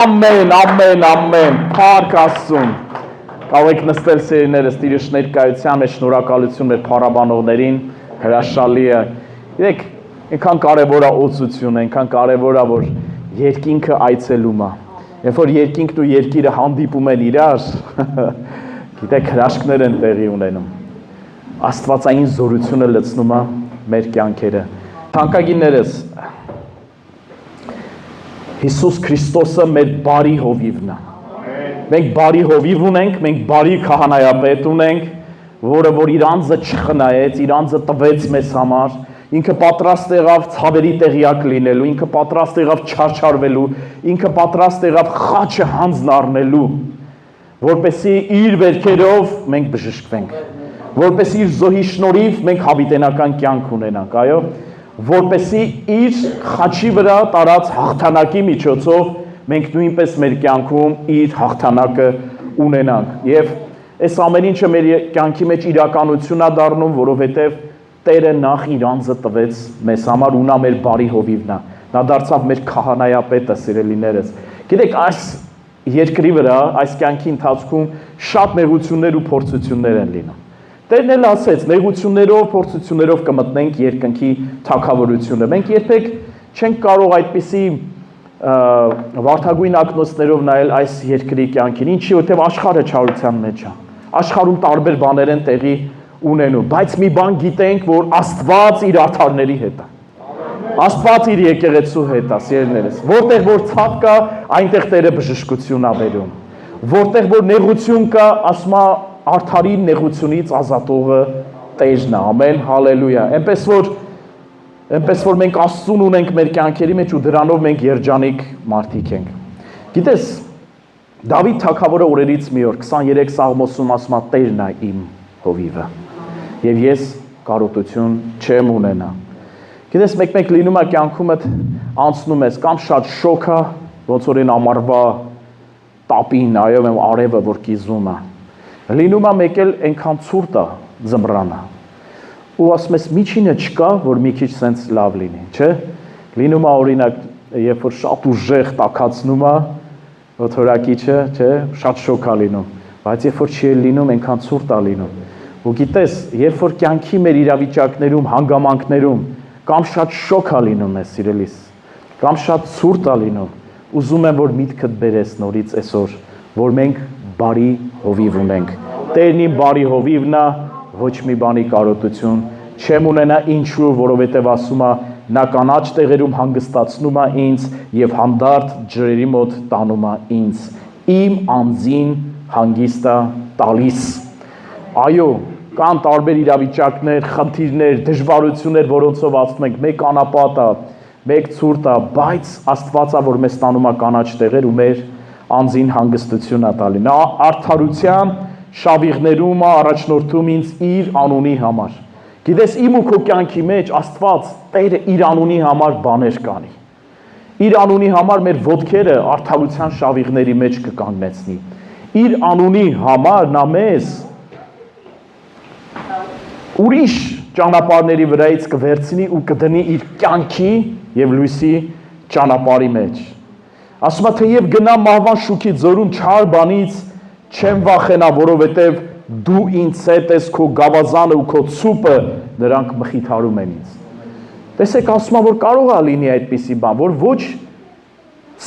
Ամեն, ամեն, ամեն, փառք Աստծուն։ Կարող եք նստել սիրելիներս, Տիրոջ ներկայության մեջ շնորհակալություն մեր փառաբանողներին, հրաշալի է։ Գիտեք, այնքան կարևոր է օծությունը, այնքան կարևոր է, որ երկինքը այցելում է։ Երբ որ երկինքն ու երկիրը հանդիպում են իրար, գիտեք, հրաշքներ են տեղի ունենում։ Աստվածային զորությունը լցնում է մեր կյանքերը։ Թանկագիններս, Հիսուս Քրիստոսը մեր բարի հովիվն է։ Մենք բարի հովիվ ունենք, մենք բարի քահանայապետ ունենք, որը որ իր անձը չխնայեց, իր անձը տվեց մեզ համար, ինքը պատրաստ եղավ ցավերի տեղյակ լինելու, ինքը պատրաստ եղավ չարչարվելու, ինքը պատրաստ եղավ խաչը հանձն առնելու, որպեսզի իր վերքերով մենք բժշկվենք, որպեսզի իր զոհի շնորհիվ մենք հավիտենական կյանք ունենանք, այո, որպեսզի իր խաչի վրա տարած հաղթանակի միջոցով մենք նույնպես մեր կյանքում իր հաղթանակը ունենանք։ Եվ այս ամեն ինչը մեր կյանքի մեջ իրականություն է դառնում, որովհետև Տերը նախ իր անձը տվեց մեզ համար ու նա մեր բարի հովիվն է։ Նա դարձավ մեր քահանայապետը, սիրելիներս։ Գիտեք, այս երկրի վրա, այս կյանքի ընթացքում շատ նեղություններ ու փորձություններ են լինում։ Տերն էլ ասեց, նեղություններով, փորձություններով կմտնենք երկնքի թագավորությունը։ Մենք երբեք չենք կարող այդպիսի վարդագույն ակնոցներով նայել այս երկրի կյանքին, ինչի որտեղ աշխարհը չարության մեջ է։ Աշխարհում տարբեր բաներ են տեղի ունենում, բայց մի բան գիտենք, որ Աստված իր արդարների հետ է։ Աստված իր եկեղեցու հետ է, սիրելիներս։ Որտեղ որ ցավ կա, այնտեղ Տերը բժշկություն է բերում։ Որտեղ որ նեղություն կա, ասում է արդարի նեղությունից ազատողը Տերն է, ամեն, հալելույա։ Այնպես որ մենք Աստծուն ունենք մեր կյանքերի մեջ ու դրանով մենք երջանիկ մարդիկ ենք։ Գիտես, Դավիթ թագավորը օրերից մի օր 23 Սաղմոսում ասում է Տերն է իմ հովիվը, եւ ես կարոտություն չեմ ունենա։ Գիտես, մեկ-մեկ լինում է կյանքումդ անցնում ես կամ շատ շոկ է, ոնց որ այն ամառվա տապին, այո, արևը որ կիզում է։ Լինում է մեկ էլ այնքան ցուրտ է ձմռանը։ Ու ասում ես միջինը չկա, որ մի քիչ սենց լավ լինի, չէ՞։ Լինում է օրինակ, երբ որ շատ ուժեղ տաքացնում է օթորակիչը, չէ՞, շատ շոկ է լինում, բայց երբ որ չի լինում, այնքան ցուրտ է լինում։ Ու գիտես, երբ որ կյանքի մեր իրավիճակներում, հանգամանքներում կամ շատ շոկ է լինում ես սիրելիս, կամ շատ ցուրտ է լինում, ուզում եմ որ միտքդ բերես նորից այսօր, որ մենք բարի հովիվ ունենք։ Տերն իմ բարի հովիվն է, ոչ մի բանի կարոտություն չեմ ունենա, ինչու, որովհետև ասում է նա կանաչ տեղերում հանգստացնում է ինձ եւ հանդարտ ջրերի մոտ տանում է ինձ։ Իմ անձին հանգիստ է տալիս։ Այո, կան տարբեր իրավիճակներ, խնդիրներ, դժվարություններ, որոնցով ասում ենք մեկ անապատ է, մեկ ցուրտ է, բայց Աստված է, որ մեզ տանում է կանաչ տեղեր ու մեր անձին հանգստություն է տալի։ Նա արդարության շավիղներում է առաջնորդում ինձ իր անունի համար։ Գիտես, իմ ու քո կյանքի մեջ Աստված Տերը իր անունի համար բաներ կանի։ Իր անունի համար մեր ոտքերը արդարության շավիղների մեջ կկանգնեցնի։ Իր անունի համար նա մեզ ուրիշ ճանապարհների վրայից կվերցնի ու կդնի իր կյանքի եւ լույսի ճանապարհի մեջ։ Ասում է, թեև գնամ մահվան շուքի ձորում չար բանից չեմ վախենա, որովհետև դու ինձ հետ ես, քո գավազանը ու քո ցուպը նրանք մխիթարում են ինձ։ Տեսեք, ասում է, որ կարող է լինի այդպիսի բան, որ ոչ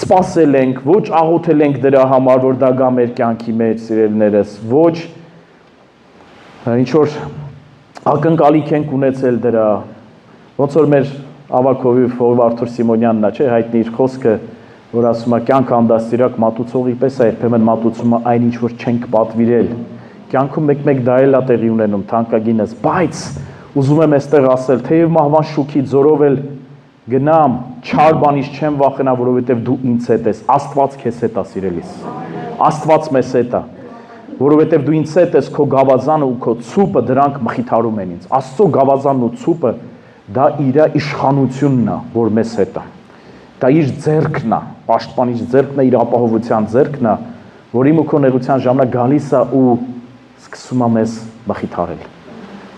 սпасել ենք, ոչ աղոթել ենք դրա համար, որ դա գա մեր կյանքի մեջ, սիրելիներս, ոչ ինչ որ ակնկալիք ենք ունեցել դրա, ոնց որ մեր ավագ հովիվ Արթուր Սիմոնյանն է, չէ, հայտնի իր խոսքը, որ ասում է կյանք անդաստիրակ մատուցողի պես է, երբեմն մատուցում է այն ինչ որ չենք պատվիրել։ Կյանքում մեկ-մեկ դա էլ է տեղի ունենում, թանկագինս, բայց ուզում եմ այստեղ ասել, թեև մահվան շուքի ձորով էլ գնամ, չար բանից չեմ վախենա, որովհետև դու ինձ հետ ես, Աստված քեզ հետ է, սիրելիս։ Աստված մեզ հետ է, որովհետև դու ինձ հետ ես, քո գավազանը ու քո ցուպը դրանք մխիթարում են ինձ։ Աստծո գավազանն ու ցուպը դա իր իշխանությունն է, որ մեզ հետ է։ Դա իր ձեռքն է, պաշտպանիչ ձեռքն է, իր ապահովության ձեռքն է, որ իմ ու քո նեղության ժամանակ գալիս է ու սկսում է մեզ մխիթարել,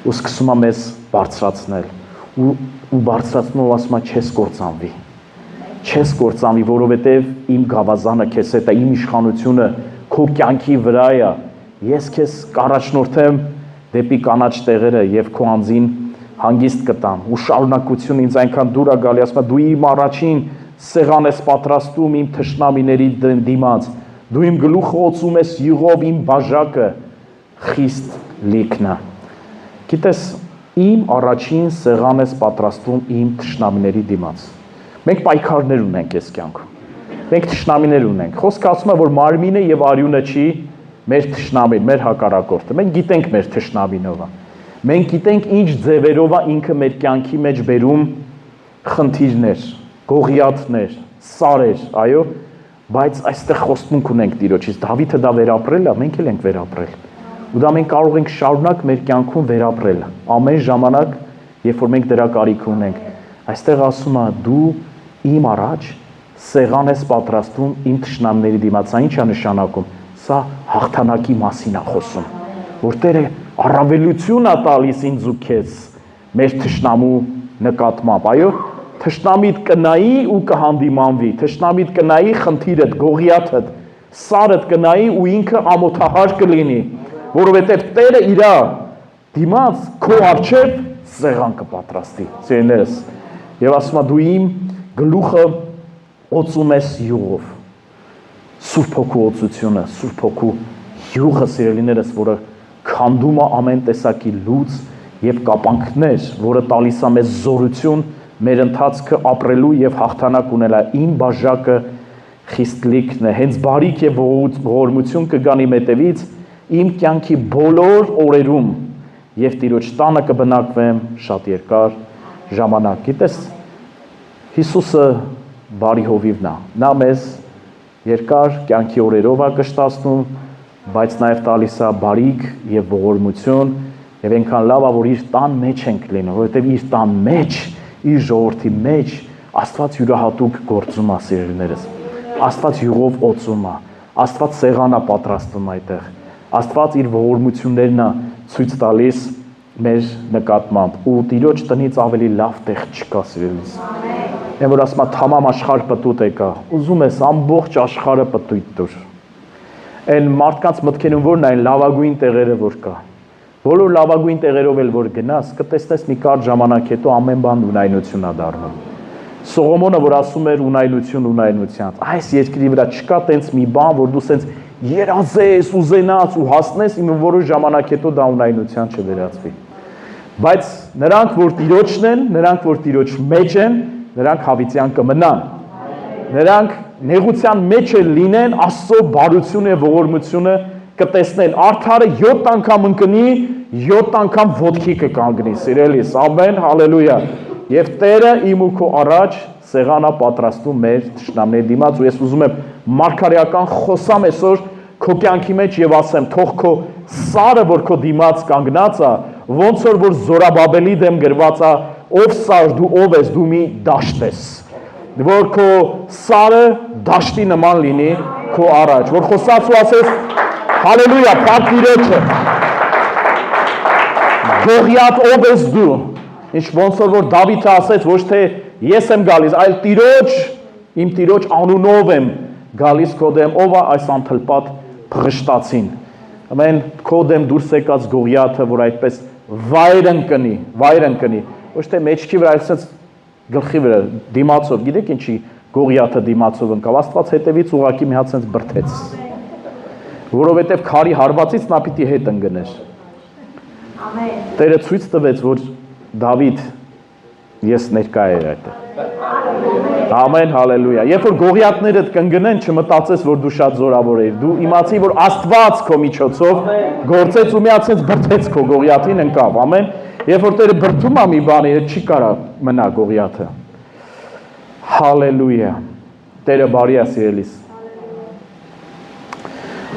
ու սկսում է մեզ բարձրացնել, ու բարձրացնում ու ասում է չես կործանվի, չես կործանի, որովհետև իմ գավազանը քեզ հետ է, իմ իշխանությունը քո կյանքի վրա է։ Ես քեզ կառաջնորդեմ դեպի կանաչ տեղերը եւ քո անձին հանգիստ կտամ։ Ու շարունակություն ինձ այնքան դուր է գալի, ասում է դու իմ առաջին սեղան ես պատրաստում իմ թշնամիների դիմաց։ Դու իմ գլուխը օծում ես յուղով, իմ բաժակը խիստ լիքն է։ Գիտես, իմ առաջին սեղան ես պատրաստում իմ թշնամիների դիմաց։ Մենք պայքարներ ունենք այս կյանքում։ Մենք թշնամիներ ունենք։ Խոսքը ասում է, որ մարմինը եւ արյունը չի մեր թշնամին, մեր հակառակորդը։ Մենք գիտենք մեր թշնամինով է։ Մենք գիտենք ինչ ձևերով է ինքը մեր կյանքի մեջ բերում խնդիրներ, գողիաթներ, սարեր, այո, բայց այստեղ խոստմունք ունենք Տիրոջից։ Դավիթը դա վերապրել է, մենք էլ ենք վերապրել։ Ու դա մենք կարող ենք շարունակ մեր կյանքում վերապրել։ Ամեն ժամանակ, երբ որ մենք դրա կարիք ունենք, այստեղ ասում է դու իմ առաջ սեղան ես պատրաստում իմ թշնամիների դիմաց։ Սա ինչ է նշանակում։ Սա հաղթանակի մասին է խոսում, որ Տերը առավելություն է տալիս ինձ ու քեզ մեր թշնամու նկատմամբ։ Այո, թշնամիդ կնայի ու կհանդիմանվի, թշնամիդ կնայի խնդիրդ, գողիաթդ, սարդ կնայի ու ինքը ամոթահար կլինի, որովհետև Տերը իր դիմաց քո առջև սեղան կպատրաստի։ Սիրելիներս, եւ ասում է դու իմ գլուխը օծում ես յուղով։ Սուրբ Հոգու օծությունը, Սուրբ Հոգու յուղը, սիրելիներս, որը քանդում է ամեն տեսակի լուծ եւ կապանքներ, որը տալիս է մեզ զորություն մեր ընթացքը ապրելու եւ հաղթանակ ունենալու։ Իմ բաժակը խիստ լիքն է, հենց բարիք եւ ողորմություն կգան իմ հետևից իմ կյանքի բոլոր օրերում եւ Տիրոջ տանը կբնակվեմ շատ երկար ժամանակ։ Գիտես, Հիսուսը բարի հովիվն է։ Նա մեզ երկար կյանքի օրերով է կշտացնում, բայց նաև տալիս է բարիք եւ ողորմություն եւ այնքան լավ է, որ իր տան մեջ ենք լինում, որովհետեւ իր տան մեջ, իր ժողովրդի մեջ Աստված յուրահատուկ գործում է, սիրելիներս։ Աստված յուղով օծում է, Աստված սեղան է պատրաստում այդտեղ։ Աստված իր ողորմություններն է ցույց տալիս մեր նկատմամբ ու Տիրոջ տնից ավելի լավ տեղ չկա, սիրելիս։ Այն որ ասում է թամամ աշխարհ պտուտ եկա, ուզում ես ամբողջ աշխարհը պտույտ դուր։ Այն մարդկանց մտքերում որն է այն լավագույն տեղերը որ կա։ Բոլոր լավագույն տեղերով էլ որ գնաս, կտեսնես մի կարճ ժամանակ հետո ամեն բան ունայնություն է դառնում։ Սողոմոնը որ ասում էր ունայնություն ունայնության, այս երկրի վրա չկա տենց մի բան, որ դու սենց երազես, ուզենաս ու հասնես, իմ որոշ ժամանակ հետո դա ունայնության չվերածվի։ Բայց նրանք որ Տիրոջն են, նրանք որ Տիրոջ մեջ են, նրանք հավիտյան կմնան։ Նրանք նեղության մեջ էլ լինեն, Աստծո բարությունը եւ ողորմությունը կտեսնեն։ Արդարը 7 անգամ ընկնի, 7 անգամ ոտքի կկանգնի, սիրելիս, ամեն, հալելույա։ Եվ Տերը իմ ու քո առաջ սեղանա պատրաստում մեր թշնամիների դիմաց, ու ես ուզում եմ մարգարեական խոսամ այսօր քո կյանքի մեջ եւ ասեմ, թող քո սարը, որ քո դիմաց կանգնած է, ոնց որ Զորաբաբելի դեմ գրված է, ով սար դու ով ես, դու մի դաշտ ես, որ քո սարը դաշտի նման լինի քո առաջ, որ խոսած ու ասես հալելույա, փառք Տիրոջը, գողիաթ ով ես դու, ինչ ոնց որ Դավիթը ասեց, ոչ թե ես եմ գալիս, այլ Տիրոջ, իմ Տիրոջ անունով եմ գալիս քո դեմ, ով է այս անթլպատ փղշտացին։ Ամեն քո դեմ դուրս եկած գողիաթը, որ այդպես վայր ընկնի, ոչ թե մեջքի վրա, այսպես գլխի վրա դիմացով, գիտեք ինչի գողիաթը դիմացով ընկավ, Աստված հետևից ուղակի մի հատ sense բրթեց, որովհետև քարի հարվածից նա պիտի հետ ընկներ։ Տերը ցույց տվեց, որ Դավիթ ես ներկա էր այդտեղ։ Ամեն, հալելույա։ Երբ որ գողիաթներդ կընկնեն, չմտածես, որ դու շատ զորավոր ես։ Դու իմացի, որ Աստված քո միջոցով գործեց ու մի հատ sense բրթեց քո գողիաթին ընկավ։ Ամեն։ Երբ որ Տերը բրթում է մի բանի, չի կարա մնա գողիաթը։ Հալելույա։ Տերը բարի է, սիրելիս։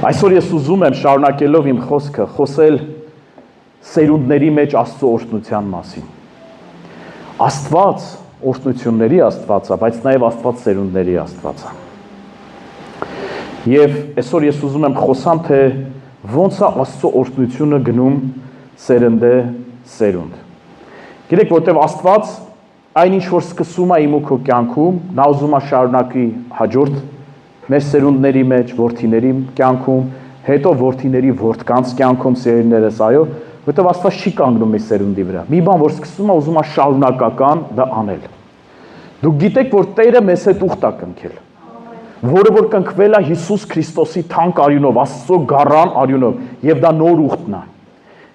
Այսօր ես ուզում եմ շարունակելով իմ խոսքը խոսել սերունդների մեջ Աստծո օրհնության մասին։ Աստված օրհնությունների Աստված է, բայց նաև Աստված սերունդների Աստված է։ Եվ այսօր ես ուզում եմ խոսամ, թե ոնց է Աստծո օրհնությունը գնում սերնդե սերունդ։ Գիտեք, որտեղ Աստված այնինչ որ սկսում է իմ ու քո կյանքում, նա ուզում է շարունակի հաջորդ մեր սերունդների մեջ, որդիների կյանքում, հետո որդիների որդկանց կյանքում, սիրելիներս, այո, որտեղ Աստված չի կանգնում մեր սերունդի վրա։ Մի բան, որ սկսում է, ուզում է շարունակական դա անել։ Դուք գիտեք, որ Տերը մեզ հետ ուխտ է կնքել, որը որ կնքվել է Հիսուս Քրիստոսի թանկ արյունով, Աստծո գառան արյունով, եւ դա նոր ուխտն է։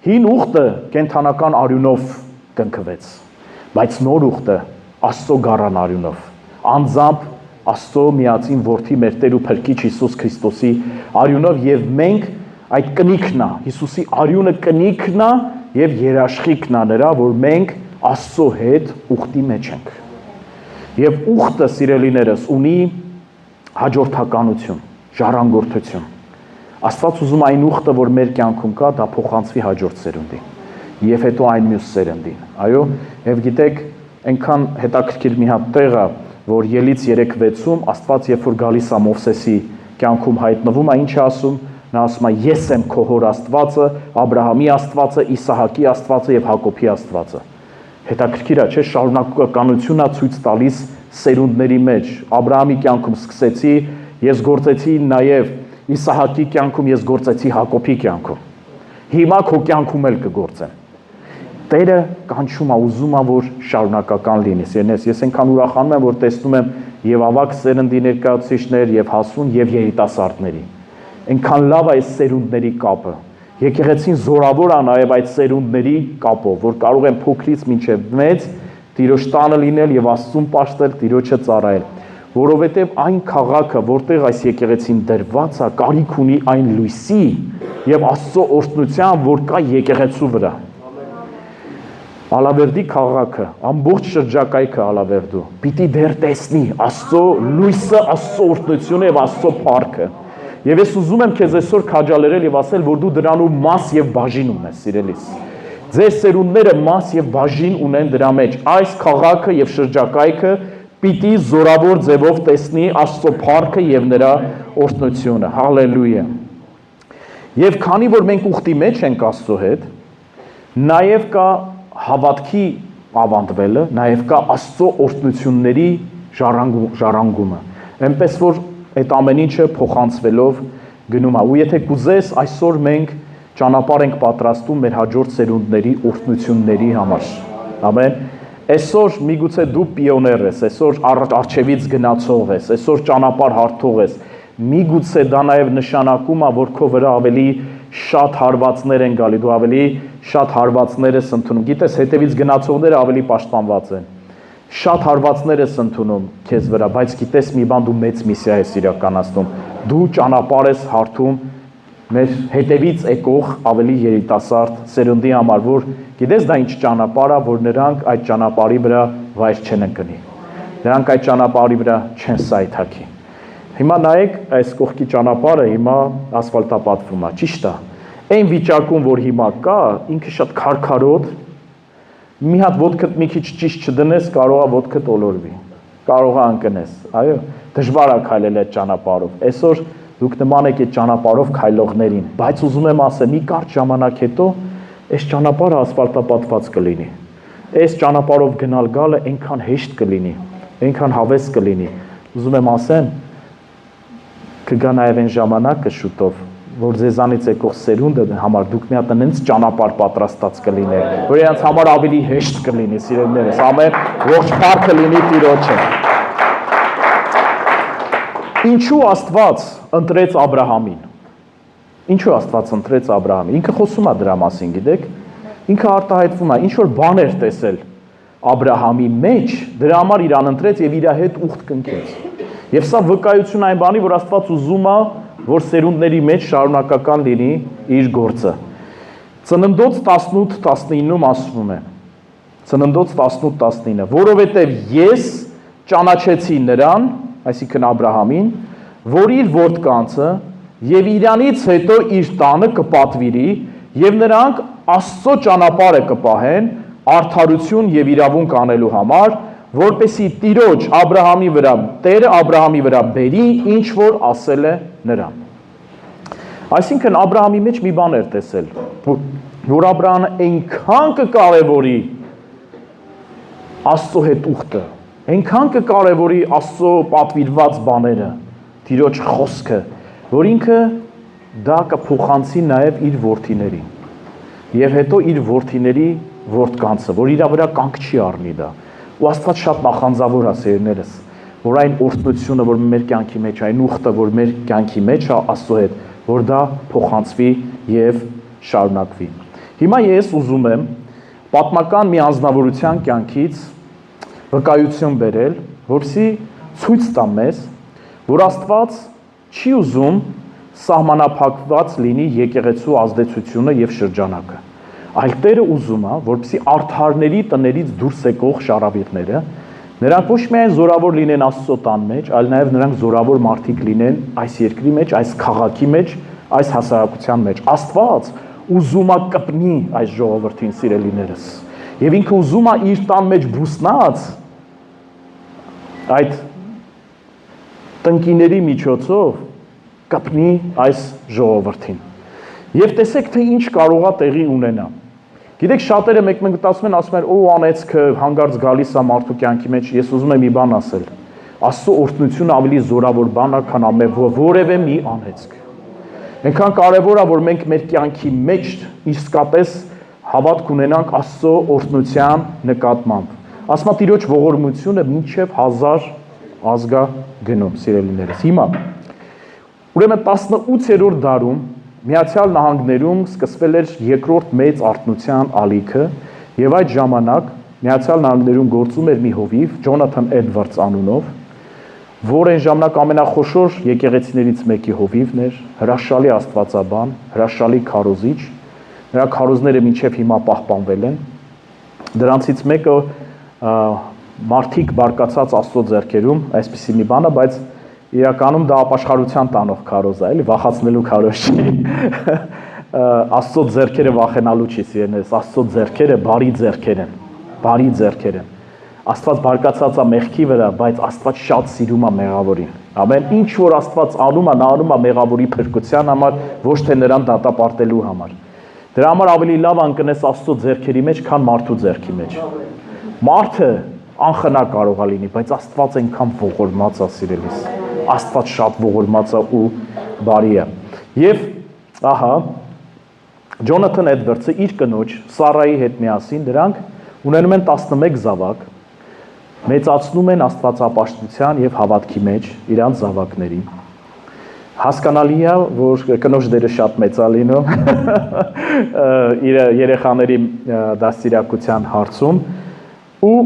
Հին ուխտը կենթանական արյունով կնքվեց, բայց նոր ուխտը Աստծո գառան արյունով, անձամբ Աստծո միածին որդի մեր Տեր ու Փրկիչ Հիսուս Քրիստոսի արյունով, եւ մենք այդ կնիքն է, Հիսուսի արյունը կնիքն է եւ երաշխիքն է նրա, որ մենք Աստծո հետ ուխտի մեջ ենք։ Եվ ուխտը, սիրելիներս, ունի հաջորդականություն, ժառանգորդություն։ Աստված ուզում այն ուխտը, որ մեր կյանքում կա, դա փոխանցվի հաջորդ սերունդին եւ հետո այն մյուս սերնդին։ Այո, եւ գիտեք, այնքան հետաքրքիր մի հատ տեղ է, որ Ելից 3:6-ում Աստված երբ որ գալիս է Մովսեսի կյանքում հայտնվում է, ինչ է ասում, նա ասում է ես եմ քո հոր Աստվածը, Աբրահամի Աստվածը, Իսահակի Աստվածը եւ Հակոբի Աստվածը։ Հետաքրքիր է, չէ՞, շարունակականությունն է ցույց տալիս սերունդների մեջ։ Աբրահամի կյանքում սկսեցի, ես գործեցի նաեւ Իսահակի կյանքում, ես գործեցի Հակոբի կյանքում։ Հիմա քո կյանքում էլ կգործեմ։ Տերը կանչում է, ուզում է, որ շարունակական լինի։ Ես այնքան ուրախանում եմ, որ տեսնում եմ եւ ավակ սերնդի ներկայացուցիչներ, եւ հասուն, եւ երիտասարդների։ Այնքան լավ է այս սերունդների կապը։ Եկեղեցին զորավոր է նաեւ այդ սերունդների կապով, որ կարող են փոքրից մինչեւ մեծ Տիրոջ տանը լինել եւ Աստծուն պաշտել, Տիրոջը ծառայել, որովհետեւ այն քաղաքը, որտեղ այս եկեղեցին դրված է, կարիք ունի այն լույսի եւ Աստծո օրհնության, որ կա եկեղեցու վրա։ Ալավերդի քաղաքը, ամբողջ շրջակայքը Ալավերդու, պիտի դեռ տեսնի Աստծո լույսը, Աստծո օրհնությունը եւ Աստծո փառքը։ Եվ ես ուզում եմ քեզ այսօր քաջալերել եւ ասել, որ դու դրանով մաս եւ բաժին ունես, սիրելիս։ Ձեր սերունդները մաս եւ բաժին ունեն դրա մեջ։ Այս քաղաքը եւ շրջակայքը պիտի զորավոր ձևով տեսնի Աստծո փառքը եւ նրա օրհնությունը։ Հալելույա։ Եւ քանի որ մենք ուխտի մեջ ենք Աստծո հետ, նաեւ կա հավատքի ավանդվելը, նաև կա Աստծո օրհնությունների ժառանգումը։ Այնպես որ այդ ամեն ինչը փոխանցվելով գնում է։ Ու եթե կուզես, այսօր մենք ճանապարհ ենք պատրաստում մեր հաջորդ սերունդների օրհնությունների համար։ Ամեն։ Այսօր միգուցե դու պիոներ ես, այսօր արչևից գնացող ես, այսօր ճանապարհ հարթող ես։ Միգուցե դա նաև նշանակում է, որ քո վրա ավելի շատ հարվածներ են գալի, դու ավելի շատ հարվածներ ես ընդունում։ Գիտես, հետևից գնացողները ավելի պաշտպանված են։ Շատ հարվածներ ես ընդունում քեզ վրա, բայց գիտես մի բան, դու մեծ միսիա ես իրականացնում։ Դու ճանապարհ ես հարթում մեր հետևից եկող ավելի երիտասարդ սերունդի համար, որ գիտես դա ինչ ճանապարհ է, որ նրանք այդ ճանապարհի վրա վայր չեն ընկնի։ Նրանք այդ ճանապարհի վրա չեն սայթաքի։ Հիմա նայեք, այս կողքի ճանապարհը հիմա ասֆալտապատվում է, ճիշտ է։ Այն վիճակում, որ հիմա կա, ինքը շատ քարքարոտ, մի հատ ոտքդ մի քիչ ճիշտ չդնես, կարող է ոտքդ ոլորվի, կարող է ընկնես, այո, դժվար է քայլել այդ ճանապարհով։ Այսօր դուք նման եք այդ ճանապարհով քայլողներին, բայց ուզում եմ ասել, մի կարճ ժամանակ հետո այս ճանապարհը ասֆալտապատված կլինի։ Այս ճանապարհով գնալ գալը այնքան հեշտ կլինի, այնքան հավես կլինի։ Ուզում եմ ասեմ, կգա նաև այն ժամանակը շուտով, որ ձեզանից եկող սերունդը համար դուք մի հատ այնց ճանապարհ պատրաստած կլինեք, որ իրենց համար ավելի հեշտ կլինի, սիրելիներս, ամեն ողջ փառքը լինի Տիրոջը։ Ինչու Աստված ընտրեց Աբրահամին։ Ինչու Աստված ընտրեց Աբրահամին։ Ինքը խոսում է դրա մասին, գիտեք։ Ինքը արտահայտվում է, ինչ որ բան էր տեսել Աբրահամի մեջ, դրա համար իրան ընտրեց եւ իր հետ ուխտ կնքեց։ Եվ սա վկայություն այն բանի, որ Աստված ուզում է, որ սերունդների մեջ շարունակական լինի իր գործը։ Ծննդոց 18:19-ում ասվում է։ Ծննդոց 18:19, որովհետև ես ճանաչեցի նրան, այսինքն Աբրահամին, որ իր որդկանցը եւ իրանից հետո իր տանը կպատվիրի եւ նրանք Աստծո ճանապարհը կպահեն արդարություն եւ իրավունք անելու համար, որպեսի Տիրոջ Աբրահամի վրա, Տերը Աբրահամի վրա բերի, ինչ որ ասել է նրան։ Այսինքն Աբրահամի մեջ մի բան էր տեսել, որ Աբրահամը այնքան կկարևորի Աստծո հետ ուխտը, այնքան կկարևորի Աստծո պատվիրված բաները, Տիրոջ խոսքը, որ ինքը դա կփոխանցի նաև իր որդիներին։ Եվ հետո իր որդիների որդկանցը, որ իր վրա կանգ չի առնի դա։ Ու Աստված շատ նախանձավոր է սերներս, որ այն օրհնությունը, որ մեր կյանքի մեջ, այն ուխտը, որ մեր կյանքի մեջ է Աստծո հետ, որ դա փոխանցվի եւ շարունակվի։ Հիմա ես ուզում եմ պատմական մի անձնավորության կյանքից վկայություն բերել, որպեսզի ցույց տա մեզ, որ Աստված չի ուզում սահմանափակված լինի եկեղեցու ազդեցությունը եւ շրջանակը, այլ Տերը ուզում է, որպեսզի արդարների տներից դուրս եկող շարավիղները նրանք ոչ միայն զորավոր լինեն Աստծո տան մեջ, այլ նաև նրանք զորավոր մարդիկ լինեն այս երկրի մեջ, այս քաղաքի մեջ, այս հասարակության մեջ։ Աստված ուզում է կպնի այս ժողովրդին, սիրելիներս, եւ ինքը ուզում է իր տան մեջ բուսնած այդ տնկիների միջոցով կպնի այս ժողովրդին։ Եվ տեսեք, թե ինչ կարող է տեղի ունենա։ Գիտեք, շատերը մեկ-մեկ մտածում են, ասում են, «Օ, անեցքը հանգարց գալիս է մարդու կյանքի մեջ»։ Ես ուզում եմ մի բան ասել։ Աստծո օրհնությունը ավելի զորավոր բան է, քան որևէ մի անեցք։ Այնքան կարևոր է, որ մենք մեր կյանքի մեջ իսկապես հավատք ունենանք Աստծո օրհնության նկատմամբ։ Ասում է Տիրոջ ողորմությունը մինչև 1000 ազգա գնում, սիրելիներս։ Հիմա ուրեմն 18-րդ դարում Միացյալ Նահանգներում սկսվել էր երկրորդ մեծ արթնության ալիքը, եւ այդ ժամանակ Միացյալ Նահանգներում գործում էր մի հովիվ Ջոնաթան Էդվարդս անունով, որ այն ժամանակ ամենախոշոր եկեղեցիներից մեկի հովիվն էր, հրաշալի աստվածաբան, հրաշալի քարոզիչ, նրա քարոզները մինչև հիմա պահպանվել են։ Դրանցից մեկը մարդիկ բարկացած Աստծո ձեռքերում, այսպիսի մի բան է, բայց իրականում դա ապաշխարության տանող քարոզ է, էլի վախացնելու քարոզ չի։ Աստծո ձեռքերը վախենալու չի, սիրելիներս, Աստծո ձեռքերը բարի ձեռքեր են, բարի ձեռքեր են։ Աստված բարկացած է մեղքի վրա, բայց Աստված շատ սիրում է մեղավորին։ Ամեն ինչ որ Աստված անում է, նա անում է մեղավորի փրկության համար, ոչ թե նրան դատապարտելու համար։ Դրա համար ավելի լավ անկնես Աստծո ձեռքերի մեջ, քան մարդու ձեռքի մեջ։ Մարդը անխնա կարող է լինի, բայց Աստված այնքան ողորմած է, սիրելիս։ Աստված շատ ողորմած է ու բարի է։ Եվ ահա Ջոնաթան Էդվարդսը իր կնոջ Սարայի հետ միասին դրանք ունենում են 11 զավակ, մեծացնում են աստվածապաշտության եւ հավատքի մեջ իրանց զավակներին։ Հասկանալի է, որ կնոջ դերը շատ մեծ է լինում իր երեխաների դաստիարակության հարցում ու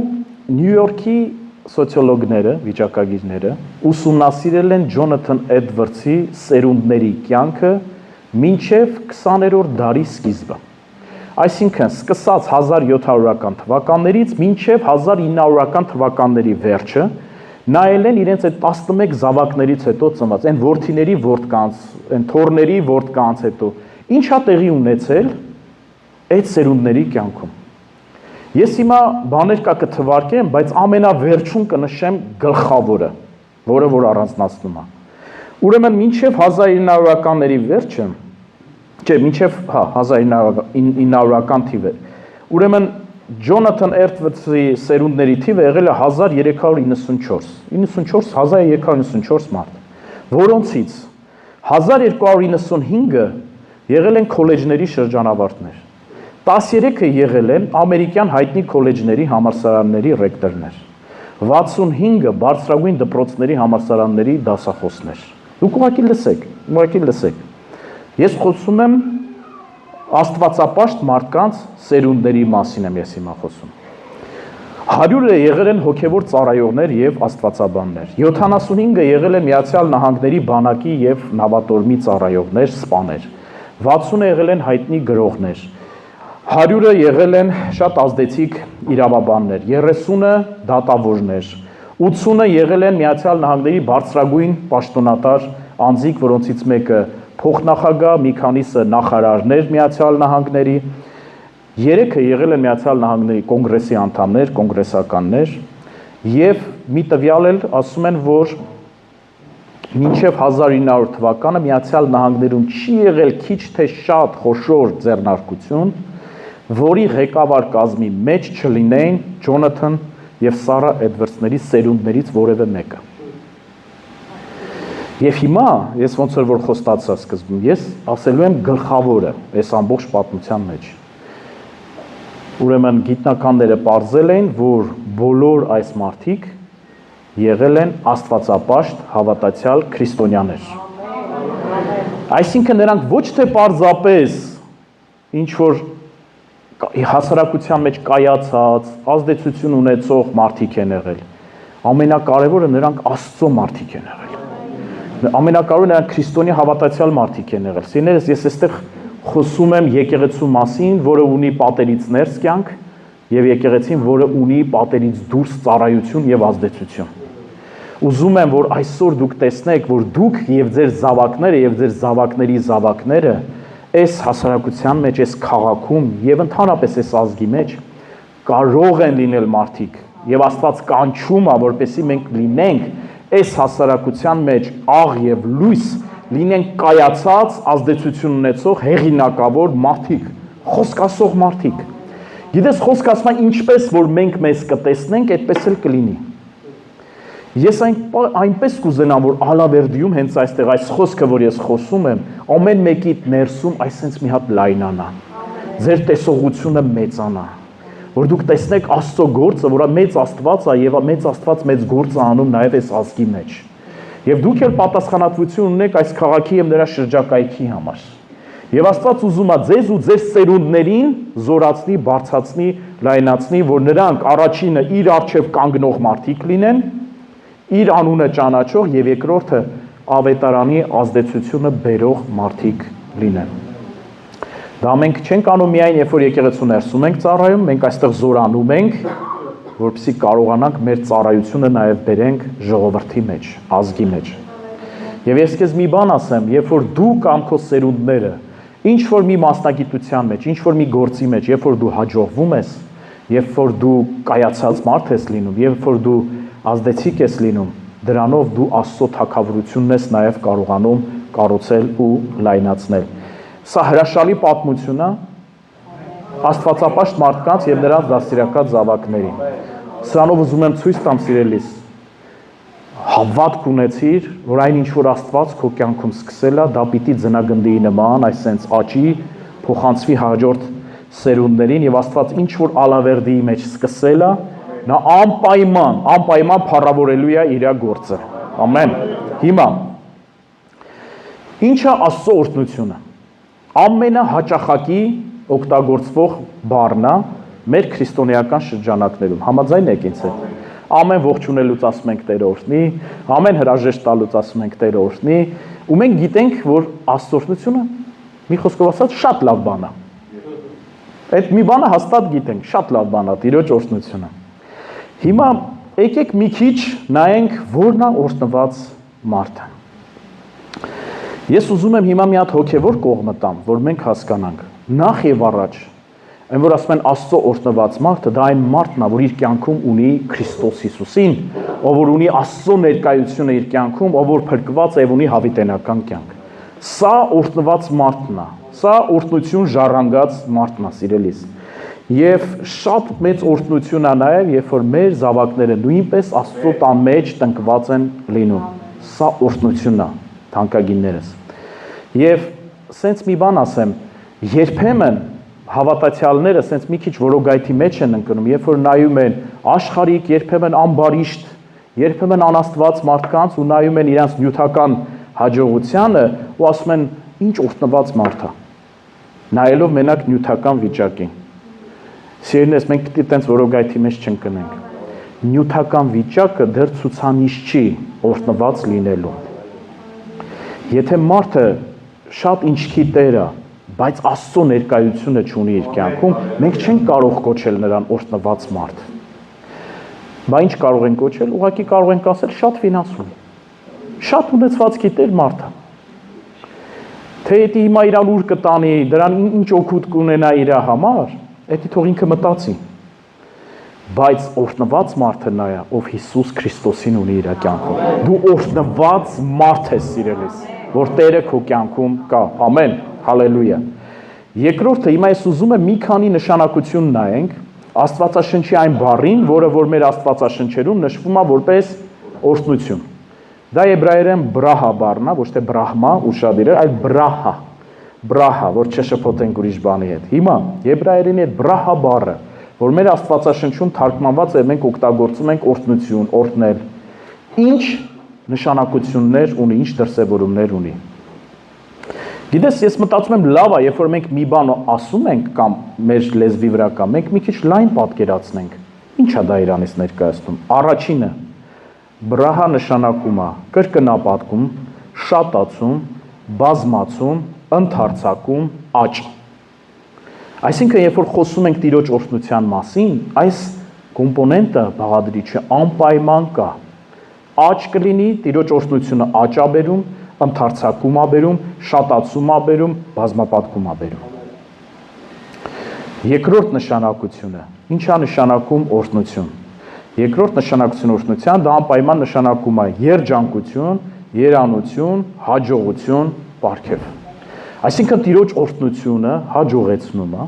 Նյու Յորքի սոցիոլոգները, վիճակագիրները ուսումնասիրել են Ջոնաթան Էդվարդսի սերունդների կյանքը մինչև 20-րդ դարի սկիզբը։ Այսինքն, սկսած 1700-ական թվականներից մինչև 1900-ական թվականների վերջը նայել են իրենց այդ 11 զավակներից հետո ծնված, այն որդիների որդկանց, այն թոռների որդկանց հետո, ինչ է տեղի ունեցել այդ սերունդների կյանքում։ Ես հիմա բաներ կա կթվարկեմ, բայց ամենավերջում կնշեմ գլխավորը, որը որ առանձնացնում է։ Ուրեմն մինչև 1900-ականների վերջը, չէ, մինչև 1900-ական թիվը։ Ուրեմն Ջոնաթան Էդվարդսի սերունդների թիվը եղել է 1394 մարդ, որոնցից 1295-ը եղել են քոլեջների շրջանավարտներ, 13-ը եղել են ամերիկյան հայտնի քոլեջների համալսարանների ռեկտորներ, 65-ը բարձրագույն դպրոցների համալսարանների դասախոսներ։ Դուք ուղղակի լսեք։ Ես խոսում եմ աստվածապաշտ մարդկանց սերունդների մասին եմ ես հիմա խոսում։ 100-ը եղել են հոգևոր ծառայողներ եւ աստվածաբաններ, 75-ը եղել են Միացյալ Նահանգների բանակի եւ նավատորմի ծառայողներ, սպաներ, 60-ը եղել են հայտնի գրողներ, 100-ը եղել են շատ ազդեցիկ իրավաբաններ, 30-ը դատավորներ, 80-ը եղել են Միացյալ Նահանգների բարձրագույն պաշտոնատար անձիկ, որոնցից մեկը փոխնախագահ, մի քանիսը նախարարներ Միացյալ Նահանգների, 3-ը եղել են Միացյալ Նահանգների կոնգրեսի անդամներ, կոնգրեսականներ, եւ մի տվյալ էլ ասում են, որ մինչև 1900 թվականը Միացյալ Նահանգներում չի եղել քիչ թե շատ խոշոր ձեռնարկություն, որի ղեկավար կազմի մեջ չլինեին Ջոնաթան եւ Սարա Էդվարդսների սերունդներից որևէ մեկը։ Եվ հիմա ես ոնց որ խոստացա սկզբում, ես ասելու եմ գլխավորը այս ամբողջ պատմության մեջ։ Ուրեմն գիտնականները պարզել են, որ բոլոր այս մարդիկ եղել են աստվածապաշտ հավատացյալ քրիստոնյաներ։ Այսինքն նրանք ոչ թե պարզապես ինչ որ հասարակության մեջ կայացած, ազդեցություն ունեցող մարդիկ են եղել։ Ամենակարևորը նրանք Աստծո մարդիկ են եղել։ Ամենակարևորը նրանք քրիստոնյա հավատացյալ մարդիկ են եղել։ Սիրելիներս, ես այստեղ խոսում եմ եկեղեցու մասին, որը ունի պատերից ներս կյանք, եւ եկեղեցին, որը ունի պատերից դուրս ծառայություն եւ ազդեցություն։ Ուզում եմ, որ այսօր դուք տեսնեք, որ դուք եւ ձեր զավակները եւ ձեր զավակների զավակները այս հասարակության մեջ, այս քաղաքում եւ ընդհանրապես այս ազգի մեջ կարող են լինել մարդիկ եւ Աստված կանչում է, որպեսզի մենք լինենք այս հասարակության մեջ աղ եւ լույս, լինենք կայացած, ազդեցություն ունեցող հեղինակավոր մարդիկ, խոսք ասող մարդիկ։ Գիտես, խոսք ասում է ինչպես որ մենք մեզ կտեսնենք, այդպես էլ կլինի։ Ես այնպես կուզենամ, որ Ալավերդիում հենց այստեղ այս խոսքը, որ ես խոսում եմ, ամեն մեկի ներսում այսպես մի հատ լայնանա, ձեր տեսողությունը մեծանա, որ դուք տեսնեք Աստծո գործը, որ մեծ Աստված է եւ մեծ Աստված մեծ գործ է անում նաեւ այս ազգի մեջ։ Եվ դուք էլ պատասխանատվություն ունեք այս քաղաքի եւ նրա շրջակայքի համար։ Եվ Աստված ուզում է ձեզ ու ձեր սերունդներին զորացնի, բարձրացնի, լայնացնի, որ նրանք առաջինը իր առջև կանգնող մարդիկ լինեն, իր անունը ճանաչող եւ երկրորդը ավետարանի ազդեցությունը բերող մարդիկ լինեն։ Դա մենք չենք անում միայն, երբ որ եկեղեցու ներսում ենք ծառայում, մենք այստեղ զորանում ենք, որպեսզի կարողանանք մեր ծառայությունը նաեւ բերենք ժողովրդի մեջ, ազգի մեջ։ Եվ ես քեզ մի բան ասեմ, երբ որ դու կամ քո սերունդները ինչ որ մի մասնագիտության մեջ, ինչ որ մի գործի մեջ, երբ որ դու հաջողվում ես, երբ որ դու կայացած մարդ ես լինում, երբ որ դու ազդեցիկ ես լինում, դրանով դու Աստծո թագավորությունն ես նաև կարողանում կառուցել ու լայնացնել։ Սա հրաշալի պատմություն է աստվածապաշտ մարդկանց եւ նրանց դաստիարակած զավակների։ Սրանով ուզում եմ ցույց տամ, սիրելիս, հավատք ունեցիր, որ այն ինչ որ Աստված քո կյանքում սկսել է, դա պիտի ձնագնդի նման, այսպես աճի, փոխանցվի հաջորդ սերունդներին եւ Աստված ինչ որ Ալավերդիի մեջ սկսել է, նա անպայման փառավորելու է իր գործը։ Ամեն։ Հիմա ի՞նչ է Աստծո օրհնությունը։ Ամենահաճախակի օգտագործվող բառն է մեր քրիստոնեական շրջանակներում։ Համաձայն եք ինձ հետ։ Ամեն ողջունելուց ասում ենք Տերը օրհնի, ամեն հրաժեշտ տալուց ասում ենք Տերը օրհնի, ու մենք գիտենք, որ Աստծո օրհնությունը մի խոսքով ասած շատ լավ բան է։ Այդ մի բանը հաստատ գիտենք, շատ լավ բան է Տիրոջ օրհնությունը։ Հիմա եկեք մի քիչ նայենք որն է օրհնված մարդը։ Ես ուզում եմ հիմա մի հատ հոգևոր կողմը տամ, որ մենք հասկանանք։ Նախ եւ առաջ, այն որ ասում են Աստծո օրհնված մարդը, դա այն մարդն է, որ իր կյանքում ունի Քրիստոս Հիսուսին, ով որ ունի Աստծո ներկայությունը իր կյանքում, ով որ փրկված է եւ ունի հավիտենական կյանք։ Սա օրհնված մարդն է։ Սա օրհնություն ժառանգած մարդն է, սիրելիս։ Եվ շատ մեծ օրհնություն է նաև, երբ որ մեր զավակները նույնպես Աստծո տան մեջ տնկված են լինում։ Սա օրհնությունն է, թանկագիններս։ Եվ սենց մի բան ասեմ, երբեմն հավատացյալները սենց մի քիչ որոգայթի մեջ են ընկնում, երբ որ նայում են աշխարհիկ, երբեմն ամբարիշտ, երբեմն անաստված մարդկանց ու նայում են իրենց նյութական հաջողությանը ու ասում են ինչ օրհնված մարդ է, նայելով մենակ նյութական վիճակին։ Սիրելիներս, մենք պիտի տենց որոգայթի մեջ չընկնենք։ Նյութական վիճակը դեռ ցուցանիշ չի օրհնված լինելու։ Եթե մարդը շատ ինչքի տեր է, բայց Աստծո ներկայությունը չունի իր կյանքում, մենք չենք կարող կոչել նրան օրհնված մարդ։ Բա ինչ կարող ենք կոչել, ուղղակի կարող ենք ասել շատ ֆինանս ունի, շատ ունեցվածքի տեր մարդ է։ Թե դա հիմա իրան ուր կտանի, դրան ինչ օգուտ կունենա իր համար, դա թող ինքը մտածի։ Բայց օրհնված մարդը նա է, ով Հիսուս Քրիստոսին ունի իր կյանքում։ Դու օրհնված մարդ ես, սիրելիս, որ Տերը քո կյանքում կա։ Ամեն, հալելույա։ Երկրորդը, հիմա ես ուզում եմ մի քանի նշանակություն նայենք Աստվածաշնչի այն բառին, որը որ մեր Աստվածաշնչերում նշվում է որպես օրհնություն։ Դա եբրայերեն բրահա բառն է, ոչ թե բրահմա, ուշադիր, այլ բրահա, բրահա, որ չշփոթենք ուրիշ բանի հետ։ Հիմա եբրայերենի այդ բրահա բառը, որ մեր Աստվածաշնչում թարգմանված է, մենք օգտագործում ենք օրհնություն, օրհնել։ Ինչ նշանակություններ ունի, ինչ դրսևորումներ ունի։ Գիտես, ես մտածում եմ լավ է, երբ որ մենք մի բան ասում ենք կամ մեր լեզվի վրա կամ մենք մի քիչ լայն պատկերացնենք։ Ինչ է դա իրանից ներկայացնում։ Առաջինը բրահա նշանակում է կրկնապատկում, շատացում, բազմացում, ընդարձակում, աճ։ Այսինքն, երբ որ խոսում ենք Տիրոջ օրհնության մասին, այս կոմպոնենտը բաղադրիչը անպայման կա։ Աճ կլինի, Տիրոջ օրհնությունը աճ է բերում, ընդարձակում է բերում, շատացում է բերում, բազմապատկում է բերում։ Երկրորդ նշանակությունը, ինչ է նշանակում օրհնություն։ Երկրորդ նշանակությունը օրհնության դա անպայման նշանակում է երջանկություն, երանություն, հաջողություն, պարգև։ Այսինքն Տիրոջ օրհնությունը հաջողեցնում է,